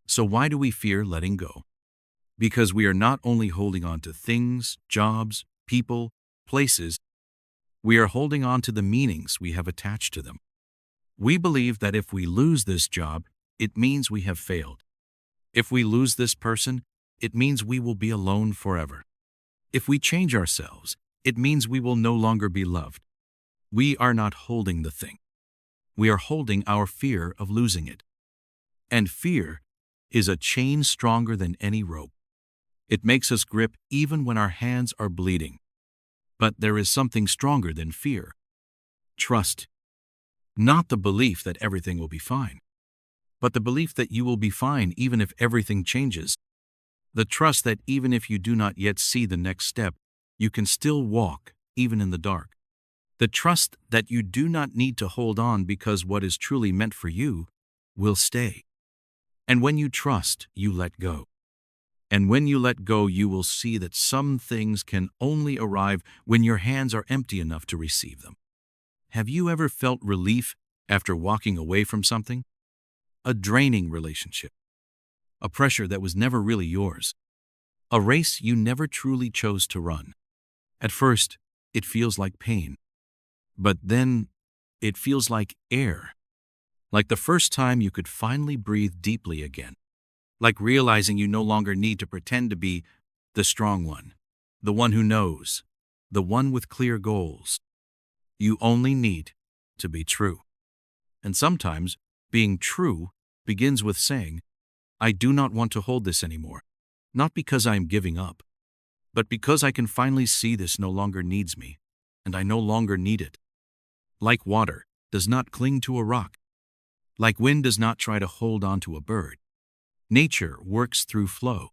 So why do we fear letting go? Because we are not only holding on to things, jobs, people, places, we are holding on to the meanings we have attached to them. We believe that if we lose this job, it means we have failed. If we lose this person, it means we will be alone forever. If we change ourselves, it means we will no longer be loved. We are not holding the thing. We are holding our fear of losing it. And fear is a chain stronger than any rope. It makes us grip even when our hands are bleeding. But there is something stronger than fear. Trust. Not the belief that everything will be fine, but the belief that you will be fine even if everything changes. The trust that even if you do not yet see the next step, you can still walk, even in the dark. The trust that you do not need to hold on because what is truly meant for you will stay. And when you trust, you let go. And when you let go, you will see that some things can only arrive when your hands are empty enough to receive them. Have you ever felt relief after walking away from something? A draining relationship. A pressure that was never really yours. A race you never truly chose to run. At first, it feels like pain. But then, it feels like air. Like the first time you could finally breathe deeply again. Like realizing you no longer need to pretend to be the strong one, the one who knows, the one with clear goals. You only need to be true. And sometimes, being true begins with saying, "I do not want to hold this anymore," not because I am giving up, but because I can finally see this no longer needs me, and I no longer need it. Like water does not cling to a rock. Like wind does not try to hold on to a bird. Nature works through flow.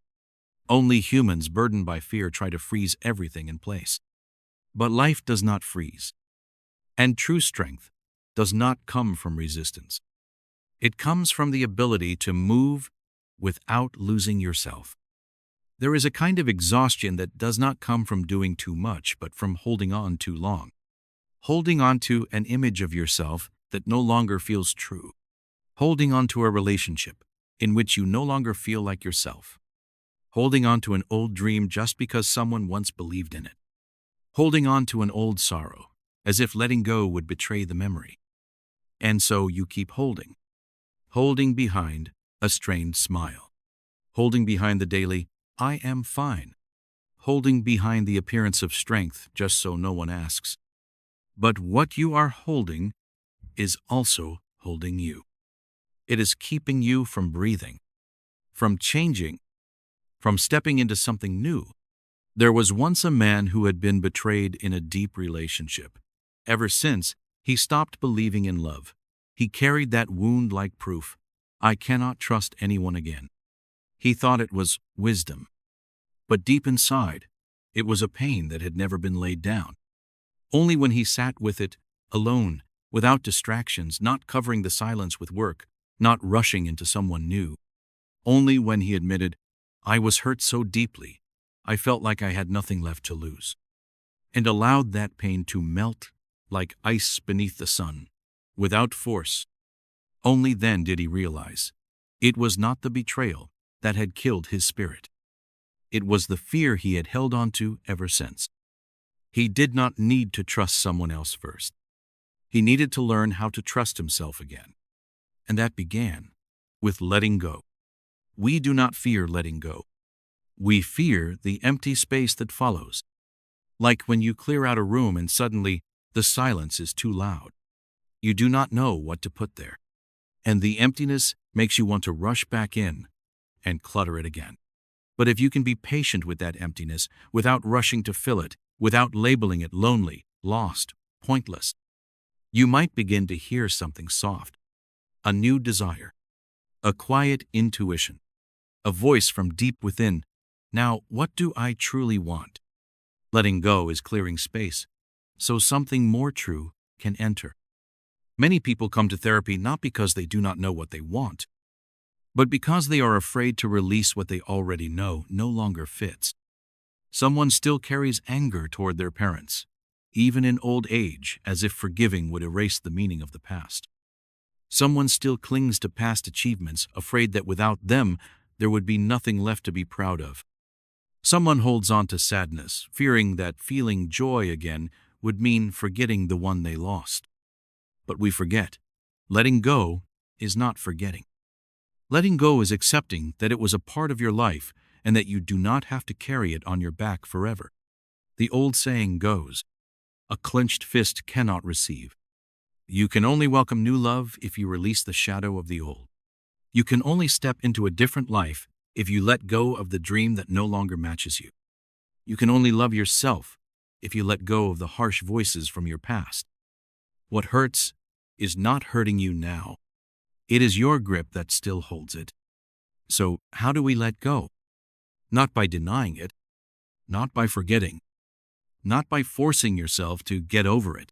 Only humans burdened by fear try to freeze everything in place. But life does not freeze. And true strength does not come from resistance. It comes from the ability to move without losing yourself. There is a kind of exhaustion that does not come from doing too much, but from holding on too long. Holding on to an image of yourself that no longer feels true. Holding on to a relationship in which you no longer feel like yourself. Holding on to an old dream just because someone once believed in it. Holding on to an old sorrow, as if letting go would betray the memory. And so you keep holding. Holding behind a strained smile. Holding behind the daily, "I am fine." Holding behind the appearance of strength just so no one asks. But what you are holding is also holding you. It is keeping you from breathing, from changing, from stepping into something new. There was once a man who had been betrayed in a deep relationship. Ever since, he stopped believing in love. He carried that wound like proof. I cannot trust anyone again. He thought it was wisdom. But deep inside, it was a pain that had never been laid down. Only when he sat with it, alone, without distractions, not covering the silence with work, not rushing into someone new. Only when he admitted, "I was hurt so deeply, I felt like I had nothing left to lose," and allowed that pain to melt like ice beneath the sun, without force. Only then did he realize it was not the betrayal that had killed his spirit. It was the fear he had held on to ever since. He did not need to trust someone else first. He needed to learn how to trust himself again. And that began with letting go. We do not fear letting go. We fear the empty space that follows. Like when you clear out a room and suddenly the silence is too loud. You do not know what to put there. And the emptiness makes you want to rush back in and clutter it again. But if you can be patient with that emptiness without rushing to fill it, without labeling it lonely, lost, pointless, you might begin to hear something soft, a new desire, a quiet intuition, a voice from deep within. Now, what do I truly want? Letting go is clearing space, so something more true can enter. Many people come to therapy not because they do not know what they want, but because they are afraid to release what they already know no longer fits. Someone still carries anger toward their parents, even in old age, as if forgiving would erase the meaning of the past. Someone still clings to past achievements, afraid that without them, there would be nothing left to be proud of. Someone holds on to sadness, fearing that feeling joy again would mean forgetting the one they lost. But we forget. Letting go is not forgetting. Letting go is accepting that it was a part of your life and that you do not have to carry it on your back forever. The old saying goes, a clenched fist cannot receive. You can only welcome new love if you release the shadow of the old. You can only step into a different life if you let go of the dream that no longer matches you. You can only love yourself if you let go of the harsh voices from your past. What hurts is not hurting you now. It is your grip that still holds it. So how do we let go? Not by denying it, not by forgetting, not by forcing yourself to get over it,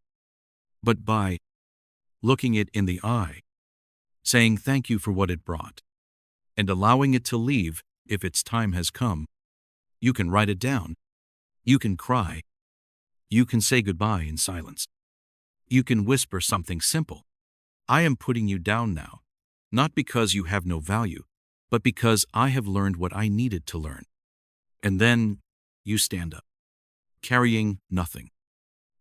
but by looking it in the eye, saying thank you for what it brought, and allowing it to leave if its time has come. You can write it down. You can cry. You can say goodbye in silence. You can whisper something simple. I am putting you down now, not because you have no value, but because I have learned what I needed to learn. And then you stand up, carrying nothing,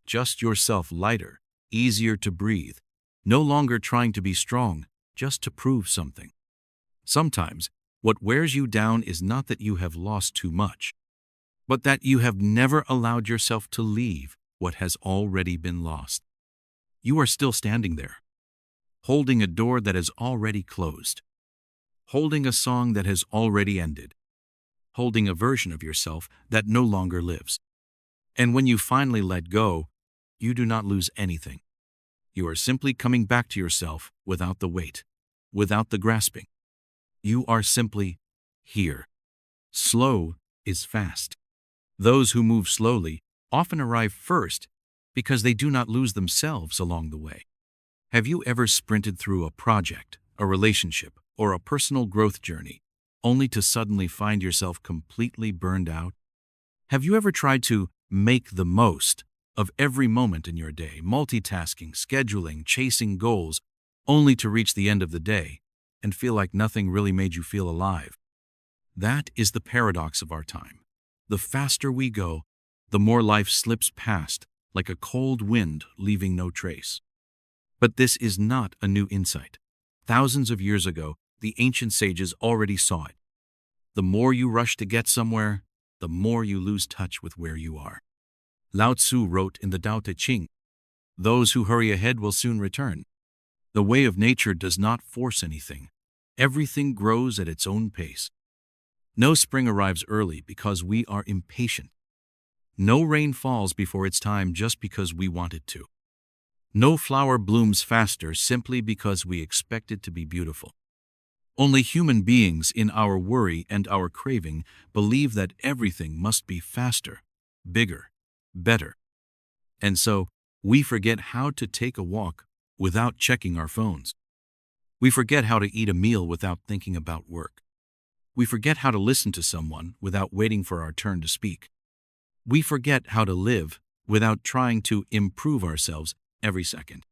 just yourself lighter, easier to breathe, no longer trying to be strong, just to prove something. Sometimes, what wears you down is not that you have lost too much, but that you have never allowed yourself to leave what has already been lost. You are still standing there, holding a door that has already closed, holding a song that has already ended, holding a version of yourself that no longer lives. And when you finally let go, you do not lose anything. You are simply coming back to yourself without the weight, without the grasping. You are simply here. Slow is fast. Those who move slowly often arrive first because they do not lose themselves along the way. Have you ever sprinted through a project, a relationship, or a personal growth journey, only to suddenly find yourself completely burned out? Have you ever tried to make the most of every moment in your day, multitasking, scheduling, chasing goals, only to reach the end of the day and feel like nothing really made you feel alive? That is the paradox of our time. The faster we go, the more life slips past, like a cold wind leaving no trace. But this is not a new insight. Thousands of years ago, the ancient sages already saw it. The more you rush to get somewhere, the more you lose touch with where you are. Lao Tzu wrote in the Tao Te Ching, "Those who hurry ahead will soon return." The way of nature does not force anything. Everything grows at its own pace. No spring arrives early because we are impatient. No rain falls before its time just because we want it to. No flower blooms faster simply because we expect it to be beautiful. Only human beings, in our worry and our craving, believe that everything must be faster, bigger, better. And so, we forget how to take a walk without checking our phones. We forget how to eat a meal without thinking about work. We forget how to listen to someone without waiting for our turn to speak. We forget how to live without trying to improve ourselves every second.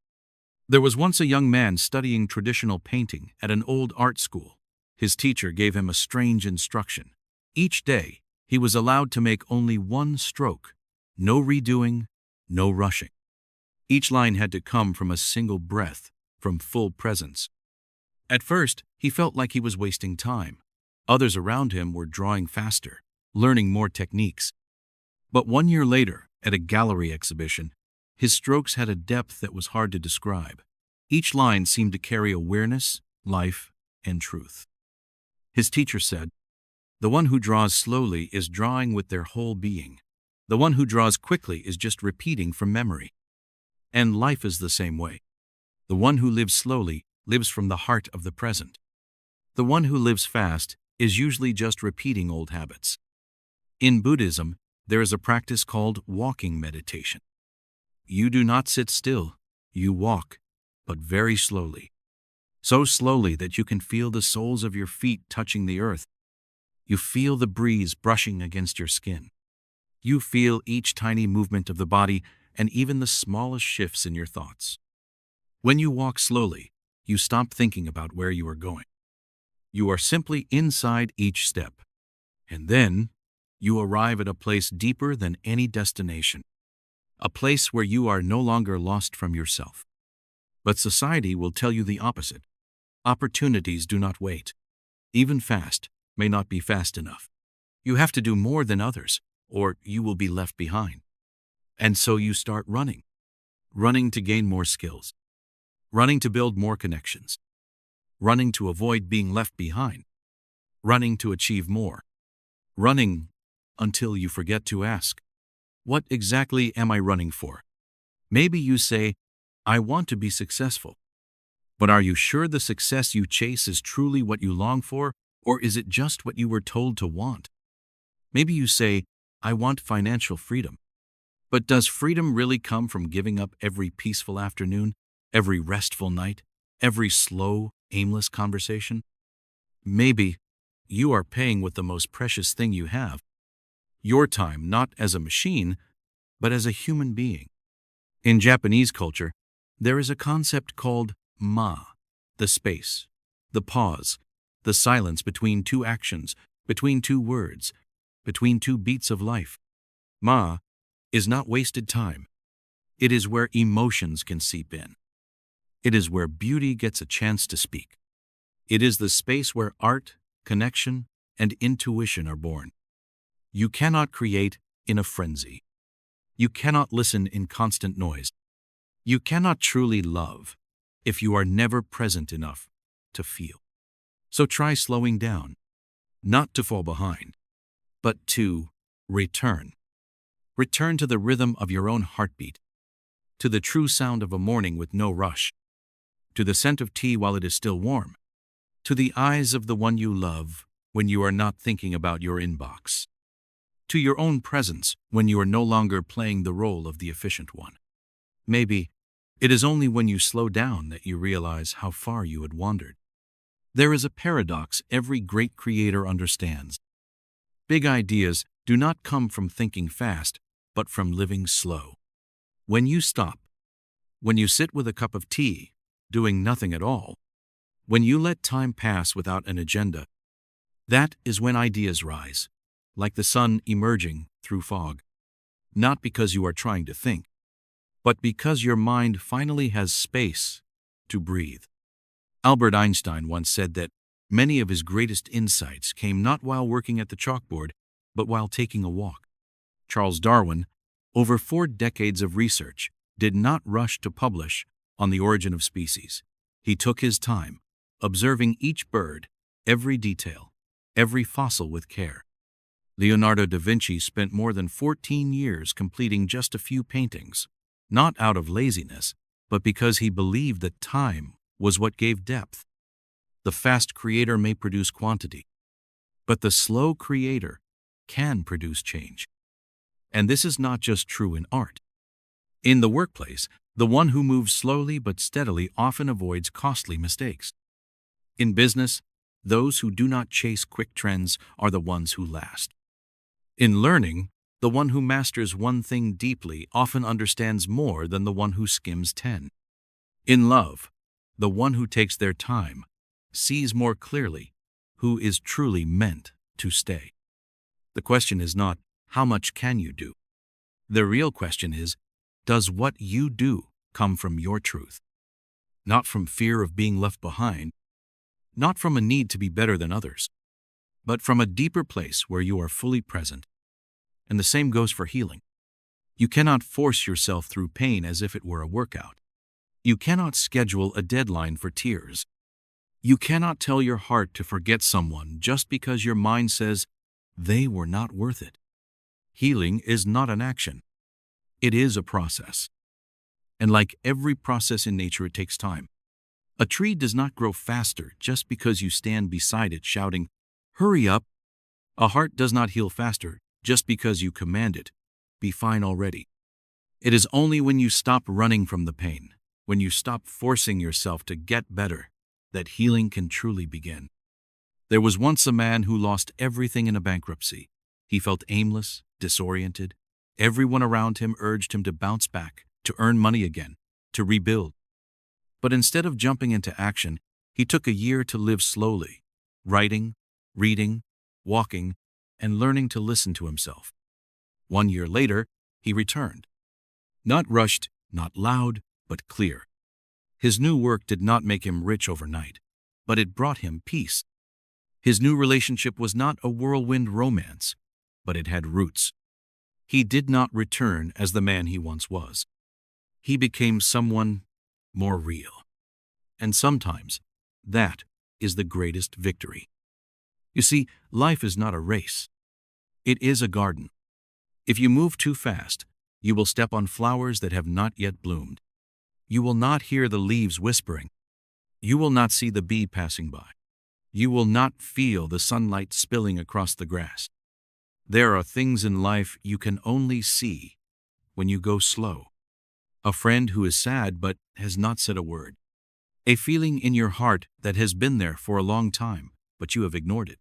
There was once a young man studying traditional painting at an old art school. His teacher gave him a strange instruction. Each day, he was allowed to make only one stroke. No redoing, no rushing. Each line had to come from a single breath, from full presence. At first, he felt like he was wasting time. Others around him were drawing faster, learning more techniques. But 1 year later, at a gallery exhibition, his strokes had a depth that was hard to describe. Each line seemed to carry awareness, life, and truth. His teacher said, "The one who draws slowly is drawing with their whole being. The one who draws quickly is just repeating from memory." And life is the same way. The one who lives slowly lives from the heart of the present. The one who lives fast is usually just repeating old habits. In Buddhism, there is a practice called walking meditation. You do not sit still, you walk, but very slowly. So slowly that you can feel the soles of your feet touching the earth. You feel the breeze brushing against your skin. You feel each tiny movement of the body and even the smallest shifts in your thoughts. When you walk slowly, you stop thinking about where you are going. You are simply inside each step. And then, you arrive at a place deeper than any destination. A place where you are no longer lost from yourself. But society will tell you the opposite. Opportunities do not wait. Even fast may not be fast enough. You have to do more than others, or you will be left behind. And so you start running. Running to gain more skills. Running to build more connections. Running to avoid being left behind. Running to achieve more. Running until you forget to ask, what exactly am I running for? Maybe you say, I want to be successful. But are you sure the success you chase is truly what you long for, or is it just what you were told to want? Maybe you say, I want financial freedom. But does freedom really come from giving up every peaceful afternoon, every restful night, every slow, aimless conversation? Maybe you are paying with the most precious thing you have, your time, not as a machine, but as a human being. In Japanese culture, there is a concept called ma, the space, the pause, the silence between two actions, between two words, between two beats of life. Ma is not wasted time. It is where emotions can seep in. It is where beauty gets a chance to speak. It is the space where art, connection, and intuition are born. You cannot create in a frenzy. You cannot listen in constant noise. You cannot truly love if you are never present enough to feel. So try slowing down, not to fall behind, but to return. Return to the rhythm of your own heartbeat, to the true sound of a morning with no rush, to the scent of tea while it is still warm, to the eyes of the one you love when you are not thinking about your inbox, to your own presence when you are no longer playing the role of the efficient one. Maybe it is only when you slow down that you realize how far you had wandered. There is a paradox every great creator understands. Big ideas do not come from thinking fast, but from living slow. When you stop, when you sit with a cup of tea, doing nothing at all, when you let time pass without an agenda, that is when ideas rise, like the sun emerging through fog. Not because you are trying to think, but because your mind finally has space to breathe. Albert Einstein once said that many of his greatest insights came not while working at the chalkboard, but while taking a walk. Charles Darwin, over 4 decades of research, did not rush to publish on the origin of species. He took his time, observing each bird, every detail, every fossil with care. Leonardo da Vinci spent more than 14 years completing just a few paintings, not out of laziness, but because he believed that time was what gave depth. The fast creator may produce quantity, but the slow creator can produce change. And this is not just true in art. In the workplace, the one who moves slowly but steadily often avoids costly mistakes. In business, those who do not chase quick trends are the ones who last. In learning, The one who masters one thing deeply often understands more than the one who skims 10. In love, the one who takes their time sees more clearly who is truly meant to stay. The question is not, how much can you do? The real question is, does what you do come from your truth? Not from fear of being left behind, not from a need to be better than others, but from a deeper place where you are fully present. And the same goes for healing. You cannot force yourself through pain as if it were a workout. You cannot schedule a deadline for tears. You cannot tell your heart to forget someone just because your mind says they were not worth it. Healing is not an action. It is a process. And like every process in nature, it takes time. A tree does not grow faster just because you stand beside it shouting, "Hurry up!" A heart does not heal faster just because you command it, "Be fine already." It is only when you stop running from the pain, when you stop forcing yourself to get better, that healing can truly begin. There was once a man who lost everything in a bankruptcy. He felt aimless, disoriented. Everyone around him urged him to bounce back, to earn money again, to rebuild. But instead of jumping into action, he took a year to live slowly, writing, reading, walking, and learning to listen to himself. 1 year later, he returned. Not rushed, not loud, but clear. His new work did not make him rich overnight, but it brought him peace. His new relationship was not a whirlwind romance, but it had roots. He did not return as the man he once was. He became someone more real. And sometimes, that is the greatest victory. You see, life is not a race. It is a garden. If you move too fast, you will step on flowers that have not yet bloomed. You will not hear the leaves whispering. You will not see the bee passing by. You will not feel the sunlight spilling across the grass. There are things in life you can only see when you go slow. A friend who is sad but has not said a word. A feeling in your heart that has been there for a long time, but you have ignored it.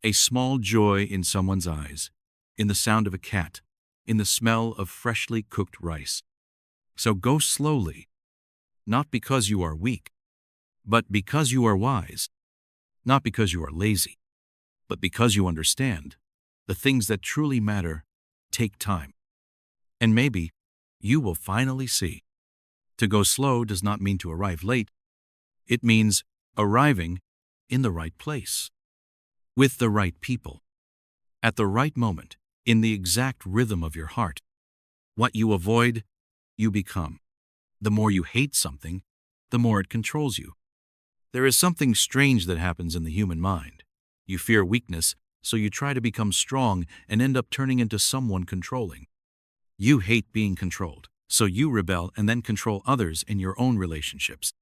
A small joy in someone's eyes, in the sound of a cat, in the smell of freshly cooked rice. So go slowly, not because you are weak, but because you are wise. Not because you are lazy, but because you understand the things that truly matter take time. And maybe you will finally see. To go slow does not mean to arrive late. It means arriving in the right place, with the right people, at the right moment, in the exact rhythm of your heart. What you avoid, you become. The more you hate something, the more it controls you. There is something strange that happens in the human mind. You fear weakness, so you try to become strong and end up turning into someone controlling. You hate being controlled, so you rebel and then control others in your own relationships.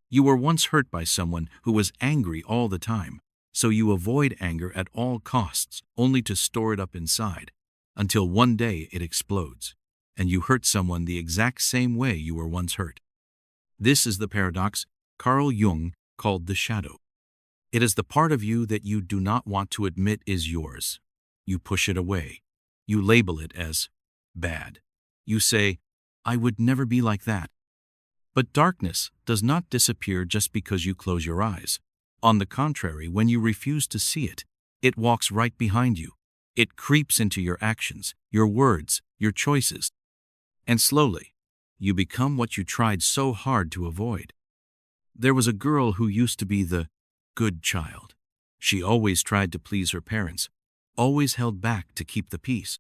You were once hurt by someone who was angry all the time, so you avoid anger at all costs, only to store it up inside, until one day it explodes, and you hurt someone the exact same way you were once hurt. This is the paradox Carl Jung called the shadow. It is the part of you that you do not want to admit is yours. You push it away. You label it as bad. You say, "I would never be like that." But darkness does not disappear just because you close your eyes. On the contrary, when you refuse to see it, it walks right behind you. It creeps into your actions, your words, your choices. And slowly, you become what you tried so hard to avoid. There was a girl who used to be the good child. She always tried to please her parents, always held back to keep the peace.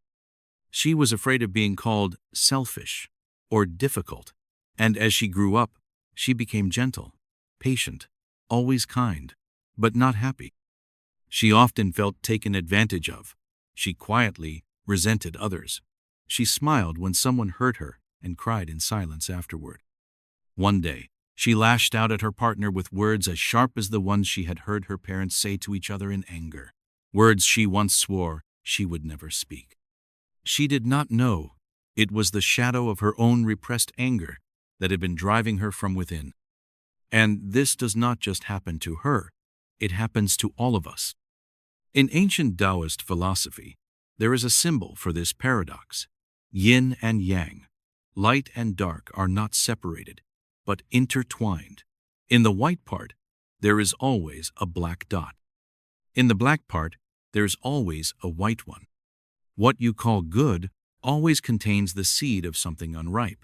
She was afraid of being called selfish or difficult, and as she grew up, she became gentle, patient, always kind, but not happy. She often felt taken advantage of. She quietly resented others. She smiled when someone hurt her and cried in silence afterward. One day, she lashed out at her partner with words as sharp as the ones she had heard her parents say to each other in anger, words she once swore she would never speak. She did not know it was the shadow of her own repressed anger that had been driving her from within. And this does not just happen to her, it happens to all of us. In ancient Taoist philosophy, There is a symbol for this paradox. Yin and yang, light and dark, are not separated, but intertwined. In the white part, there is always a black dot. In the black part, there's always a white one. What you call good always contains the seed of something unripe.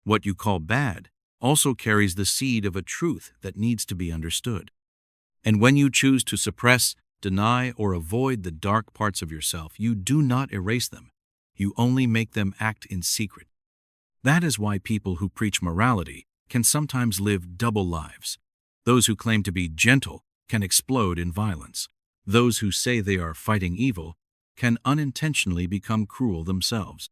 What you call bad also carries the seed of a truth that needs to be understood. And when you choose to suppress, deny, or avoid the dark parts of yourself, you do not erase them. You only make them act in secret. That is why people who preach morality can sometimes live double lives. Those who claim to be gentle can explode in violence. Those who say they are fighting evil can unintentionally become cruel themselves.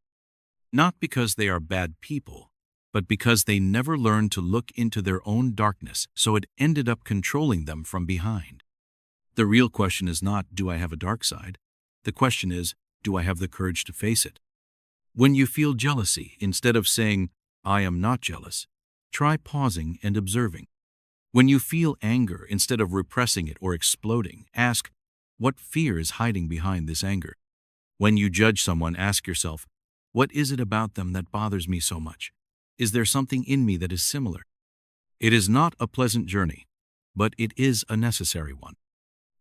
Not because they are bad people, but because they never learned to look into their own darkness, so it ended up controlling them from behind. The real question is not, do I have a dark side? The question is, do I have the courage to face it? When you feel jealousy, instead of saying, I am not jealous, try pausing and observing. When you feel anger, instead of repressing it or exploding, ask, what fear is hiding behind this anger? When you judge someone, ask yourself, what is it about them that bothers me so much? Is there something in me that is similar? It is not a pleasant journey, but it is a necessary one.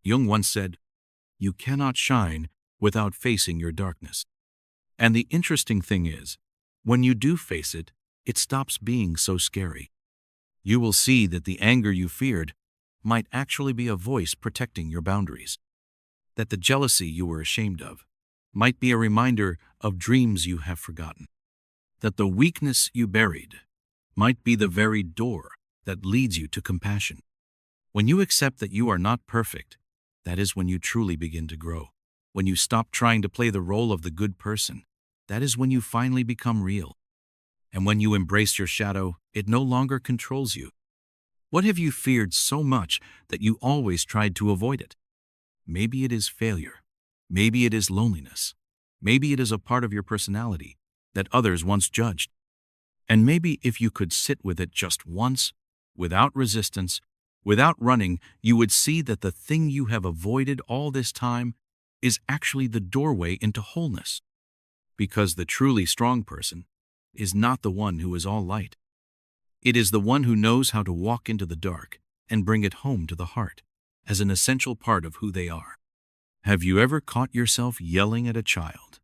Jung once said, you cannot shine without facing your darkness. And the interesting thing is, when you do face it, it stops being so scary. You will see that the anger you feared might actually be a voice protecting your boundaries. That the jealousy you were ashamed of might be a reminder of dreams you have forgotten. That the weakness you buried might be the very door that leads you to compassion. When you accept that you are not perfect, that is when you truly begin to grow. When you stop trying to play the role of the good person, that is when you finally become real. And when you embrace your shadow, it no longer controls you. What have you feared so much that you always tried to avoid it? Maybe it is failure. Maybe it is loneliness. Maybe it is a part of your personality that others once judged. And maybe if you could sit with it just once, without resistance, without running, you would see that the thing you have avoided all this time is actually the doorway into wholeness. Because the truly strong person is not the one who is all light. It is the one who knows how to walk into the dark and bring it home to the heart as an essential part of who they are. Have you ever caught yourself yelling at a child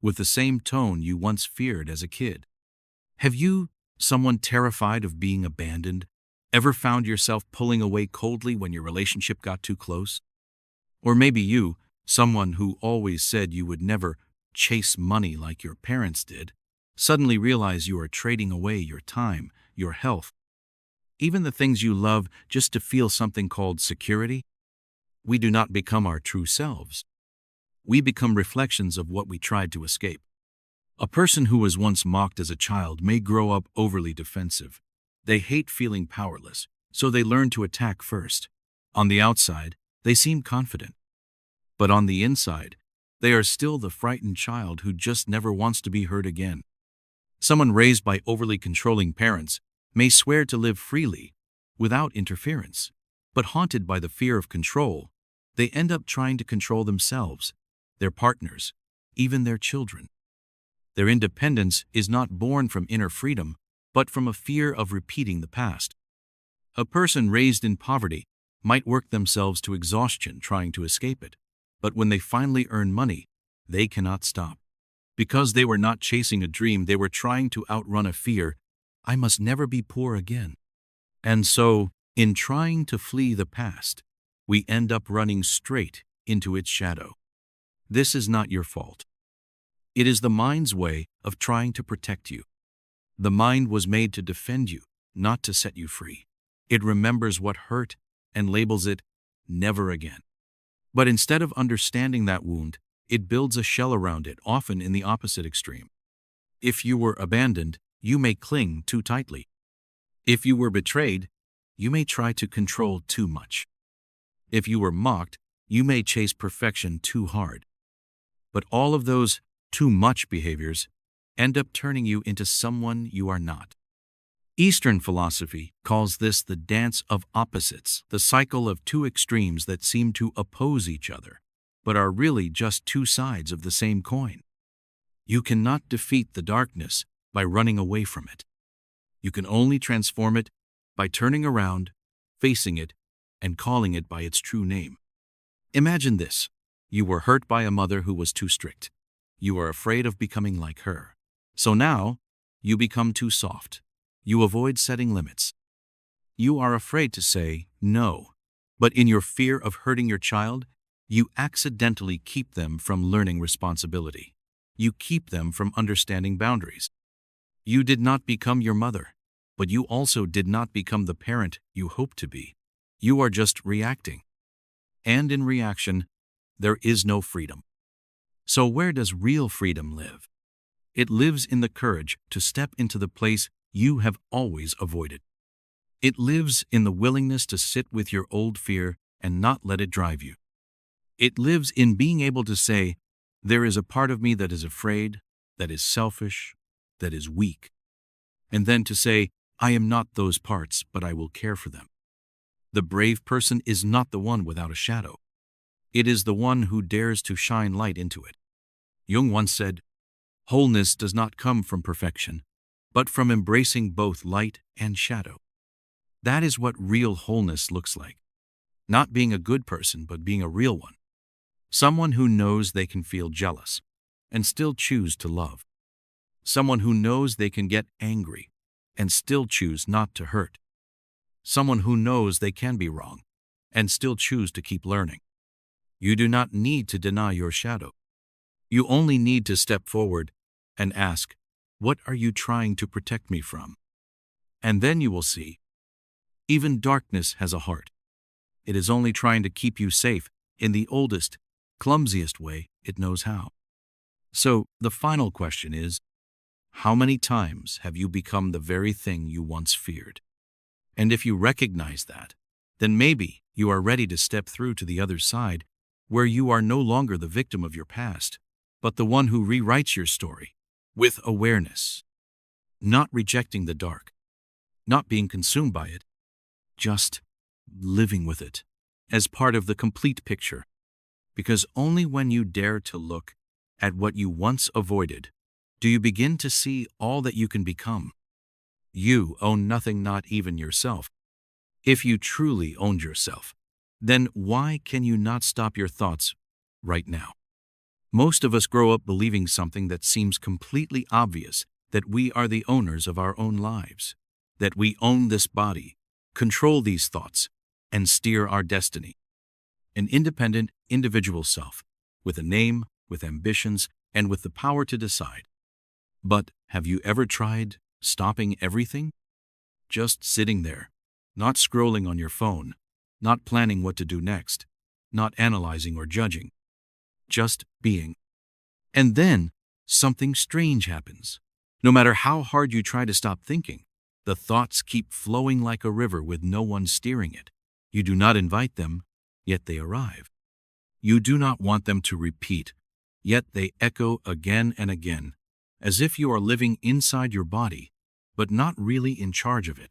with the same tone you once feared as a kid? Have you, someone terrified of being abandoned, ever found yourself pulling away coldly when your relationship got too close? Or maybe you, someone who always said you would never chase money like your parents did, suddenly realize you are trading away your time, your health, even the things you love just to feel something called security? We do not become our true selves. We become reflections of what we tried to escape. A person who was once mocked as a child may grow up overly defensive. They hate feeling powerless, so they learn to attack first. On the outside, they seem confident. But on the inside, they are still the frightened child who just never wants to be hurt again. Someone raised by overly controlling parents may swear to live freely, without interference, but haunted by the fear of control, they end up trying to control themselves, their partners, even their children. Their independence is not born from inner freedom, but from a fear of repeating the past. A person raised in poverty might work themselves to exhaustion trying to escape it, but when they finally earn money, they cannot stop. Because they were not chasing a dream, they were trying to outrun a fear, I must never be poor again. And so, in trying to flee the past, we end up running straight into its shadow. This is not your fault. It is the mind's way of trying to protect you. The mind was made to defend you, not to set you free. It remembers what hurt and labels it never again. But instead of understanding that wound, it builds a shell around it, often in the opposite extreme. If you were abandoned, you may cling too tightly. If you were betrayed, you may try to control too much. If you were mocked, you may chase perfection too hard. But all of those too much behaviors end up turning you into someone you are not. Eastern philosophy calls this the dance of opposites, the cycle of two extremes that seem to oppose each other. but are really just two sides of the same coin. You cannot defeat the darkness by running away from it. You can only transform it by turning around, facing it, and calling it by its true name. Imagine this. You were hurt by a mother who was too strict. You are afraid of becoming like her. So now, you become too soft. You avoid setting limits. You are afraid to say no. But in your fear of hurting your child, you accidentally keep them from learning responsibility. You keep them from understanding boundaries. You did not become your mother, but you also did not become the parent you hoped to be. You are just reacting. And in reaction, there is no freedom. So where does real freedom live? It lives in the courage to step into the place you have always avoided. It lives in the willingness to sit with your old fear and not let it drive you. It lives in being able to say, there is a part of me that is afraid, that is selfish, that is weak. And then to say, I am not those parts, but I will care for them. The brave person is not the one without a shadow. It is the one who dares to shine light into it. Jung once said, wholeness does not come from perfection, but from embracing both light and shadow. That is what real wholeness looks like. Not being a good person, but being a real one. Someone who knows they can feel jealous and still choose to love. Someone who knows they can get angry and still choose not to hurt. Someone who knows they can be wrong and still choose to keep learning. You do not need to deny your shadow. You only need to step forward and ask, what are you trying to protect me from? And then you will see, even darkness has a heart. It is only trying to keep you safe in the oldest, clumsiest way it knows how. So the final question is, how many times have you become the very thing you once feared? And if you recognize that, then maybe you are ready to step through to the other side, where you are no longer the victim of your past, but the one who rewrites your story with awareness, not rejecting the dark, not being consumed by it, just living with it as part of the complete picture. Because only when you dare to look at what you once avoided do you begin to see all that you can become. You own nothing, not even yourself. If you truly owned yourself, then why can you not stop your thoughts right now? Most of us grow up believing something that seems completely obvious, that we are the owners of our own lives, that we own this body, control these thoughts, and steer our destiny. An independent, individual self, with a name, with ambitions, and with the power to decide. But have you ever tried stopping everything? Just sitting there, not scrolling on your phone, not planning what to do next, not analyzing or judging, just being. And then something strange happens. No matter how hard you try to stop thinking, the thoughts keep flowing like a river with no one steering it. You do not invite them, yet they arrive. You do not want them to repeat, yet they echo again and again, as if you are living inside your body, but not really in charge of it.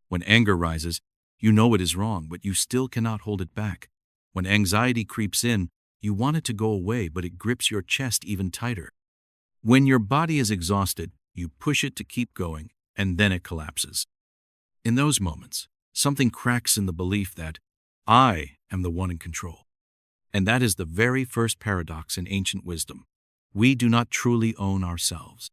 When anger rises, you know it is wrong, but you still cannot hold it back. When anxiety creeps in, you want it to go away, but it grips your chest even tighter. When your body is exhausted, you push it to keep going, and then it collapses. In those moments, something cracks in the belief that I am the one in control. And that is the very first paradox in ancient wisdom. We do not truly own ourselves.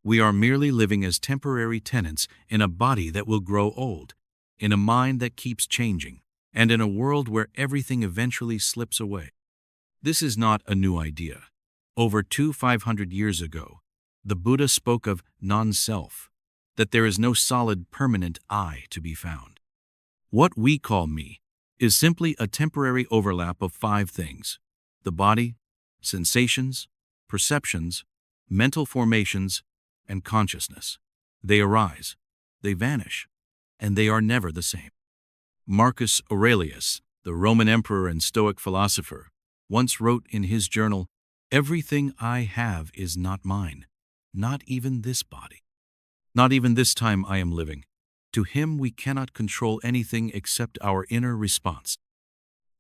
We are merely living as temporary tenants in a body that will grow old, in a mind that keeps changing, and in a world where everything eventually slips away. This is not a new idea. Over 500 years ago, the Buddha spoke of non-self, that there is no solid, permanent I to be found. What we call me is simply a temporary overlap of 5 things: the body, sensations, perceptions, mental formations, and consciousness. They arise, they vanish, and they are never the same. Marcus Aurelius, the Roman emperor and Stoic philosopher, once wrote in his journal, "Everything I have is not mine, not even this body, not even this time I am living. To him we cannot control anything except our inner response."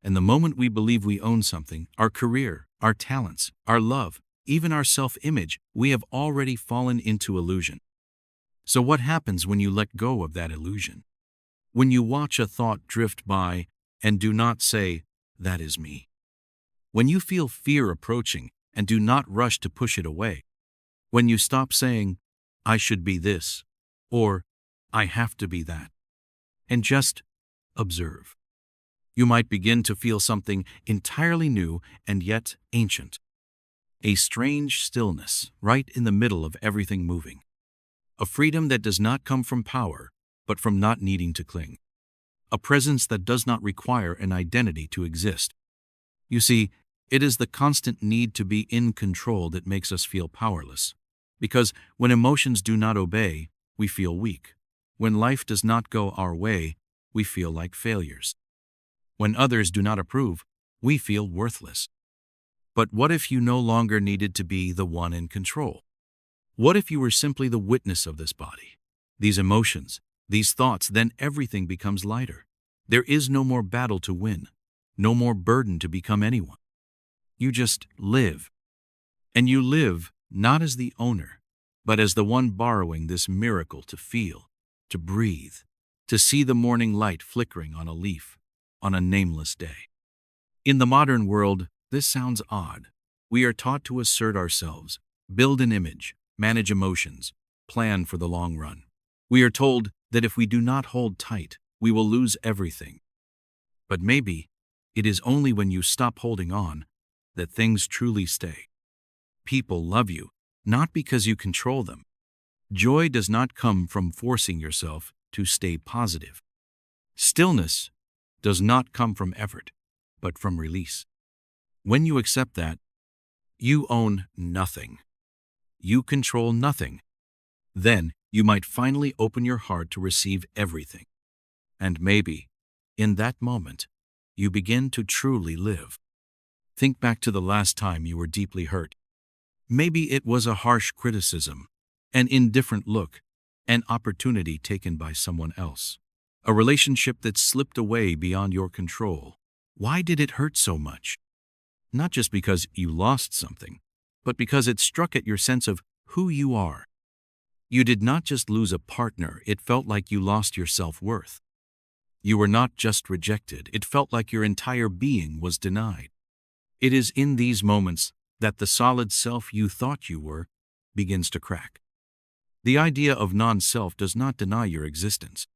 And the moment we believe we own something, our career, our talents, our love, even our self-image, we have already fallen into illusion. So what happens when you let go of that illusion? When you watch a thought drift by and do not say, "That is me." When you feel fear approaching and do not rush to push it away. When you stop saying, "I should be this," or "I have to be that," and just observe. You might begin to feel something entirely new and yet ancient. A strange stillness right in the middle of everything moving. A freedom that does not come from power, but from not needing to cling. A presence that does not require an identity to exist. You see, it is the constant need to be in control that makes us feel powerless. Because when emotions do not obey, we feel weak. When life does not go our way, we feel like failures. When others do not approve, we feel worthless. But what if you no longer needed to be the one in control? What if you were simply the witness of this body, these emotions, these thoughts? Then everything becomes lighter. There is no more battle to win, no more burden to become anyone. You just live. And you live not as the owner, but as the one borrowing this miracle to feel, to breathe, to see the morning light flickering on a leaf, on a nameless day. In the modern world, this sounds odd. We are taught to assert ourselves, build an image, manage emotions, plan for the long run. We are told that if we do not hold tight, we will lose everything. But maybe it is only when you stop holding on that things truly stay. People love you, not because you control them. Joy does not come from forcing yourself to stay positive. Stillness does not come from effort, but from release. When you accept that, you own nothing. You control nothing. Then you might finally open your heart to receive everything. And maybe, in that moment, you begin to truly live. Think back to the last time you were deeply hurt. Maybe it was a harsh criticism, an indifferent look, an opportunity taken by someone else. A relationship that slipped away beyond your control. Why did it hurt so much? Not just because you lost something, but because it struck at your sense of who you are. You did not just lose a partner, it felt like you lost your self-worth. You were not just rejected, it felt like your entire being was denied. It is in these moments that the solid self you thought you were begins to crack. The idea of non-self does not deny your existence.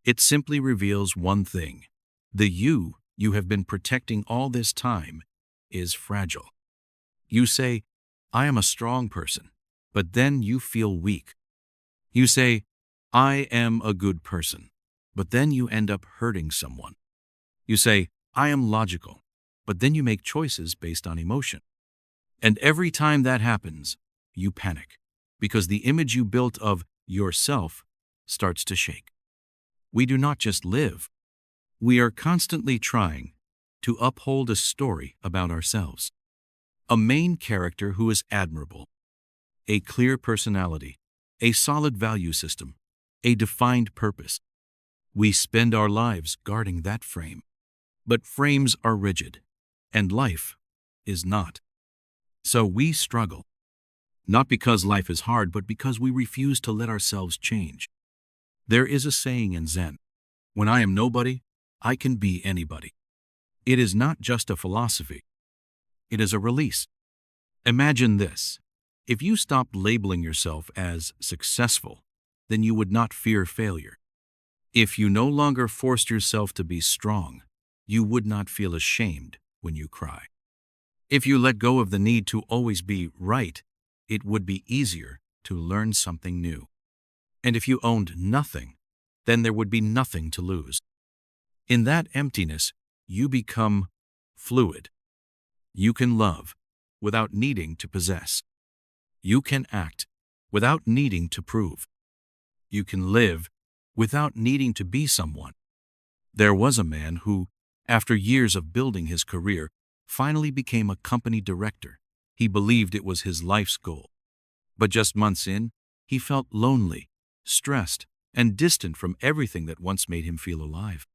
It simply reveals one thing. The you have been protecting all this time is fragile. You say, "I am a strong person," but then you feel weak. You say, "I am a good person," but then you end up hurting someone. You say, "I am logical," but then you make choices based on emotion. And every time that happens, you panic, because the image you built of yourself starts to shake. We do not just live. We are constantly trying to uphold a story about ourselves. A main character who is admirable, a clear personality, a solid value system, a defined purpose. We spend our lives guarding that frame. But frames are rigid, and life is not. So we struggle, not because life is hard, but because we refuse to let ourselves change. There is a saying in Zen, "When I am nobody, I can be anybody." It is not just a philosophy. It is a release. Imagine this. If you stopped labeling yourself as successful, then you would not fear failure. If you no longer forced yourself to be strong, you would not feel ashamed when you cry. If you let go of the need to always be right, it would be easier to learn something new. And if you owned nothing, then there would be nothing to lose. In that emptiness, you become fluid. You can love without needing to possess. You can act without needing to prove. You can live without needing to be someone. There was a man who, after years of building his career, finally became a company director. He believed it was his life's goal. But just months in, he felt lonely, stressed, and distant from everything that once made him feel alive.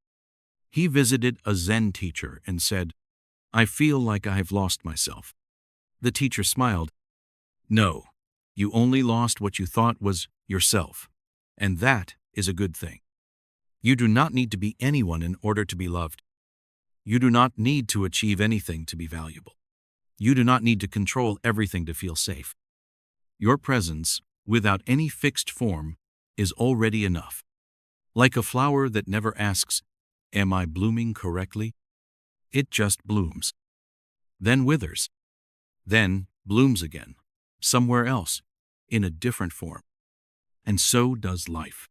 He visited a Zen teacher and said, "I feel like I have lost myself." The teacher smiled. "No, you only lost what you thought was yourself, and that is a good thing. You do not need to be anyone in order to be loved. You do not need to achieve anything to be valuable. You do not need to control everything to feel safe. Your presence, without any fixed form, is already enough. Like a flower that never asks, 'Am I blooming correctly?' It just blooms. Then withers. Then blooms again, somewhere else, in a different form. And so does life.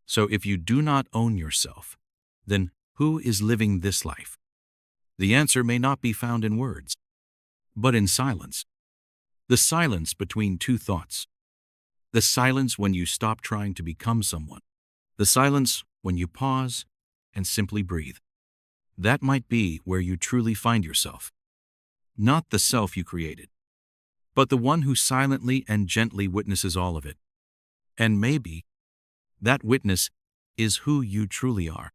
So if you do not own yourself, then who is living this life? The answer may not be found in words, but in silence. The silence between two thoughts. The silence when you stop trying to become someone. The silence when you pause and simply breathe. That might be where you truly find yourself. Not the self you created, but the one who silently and gently witnesses all of it. And maybe that witness is who you truly are.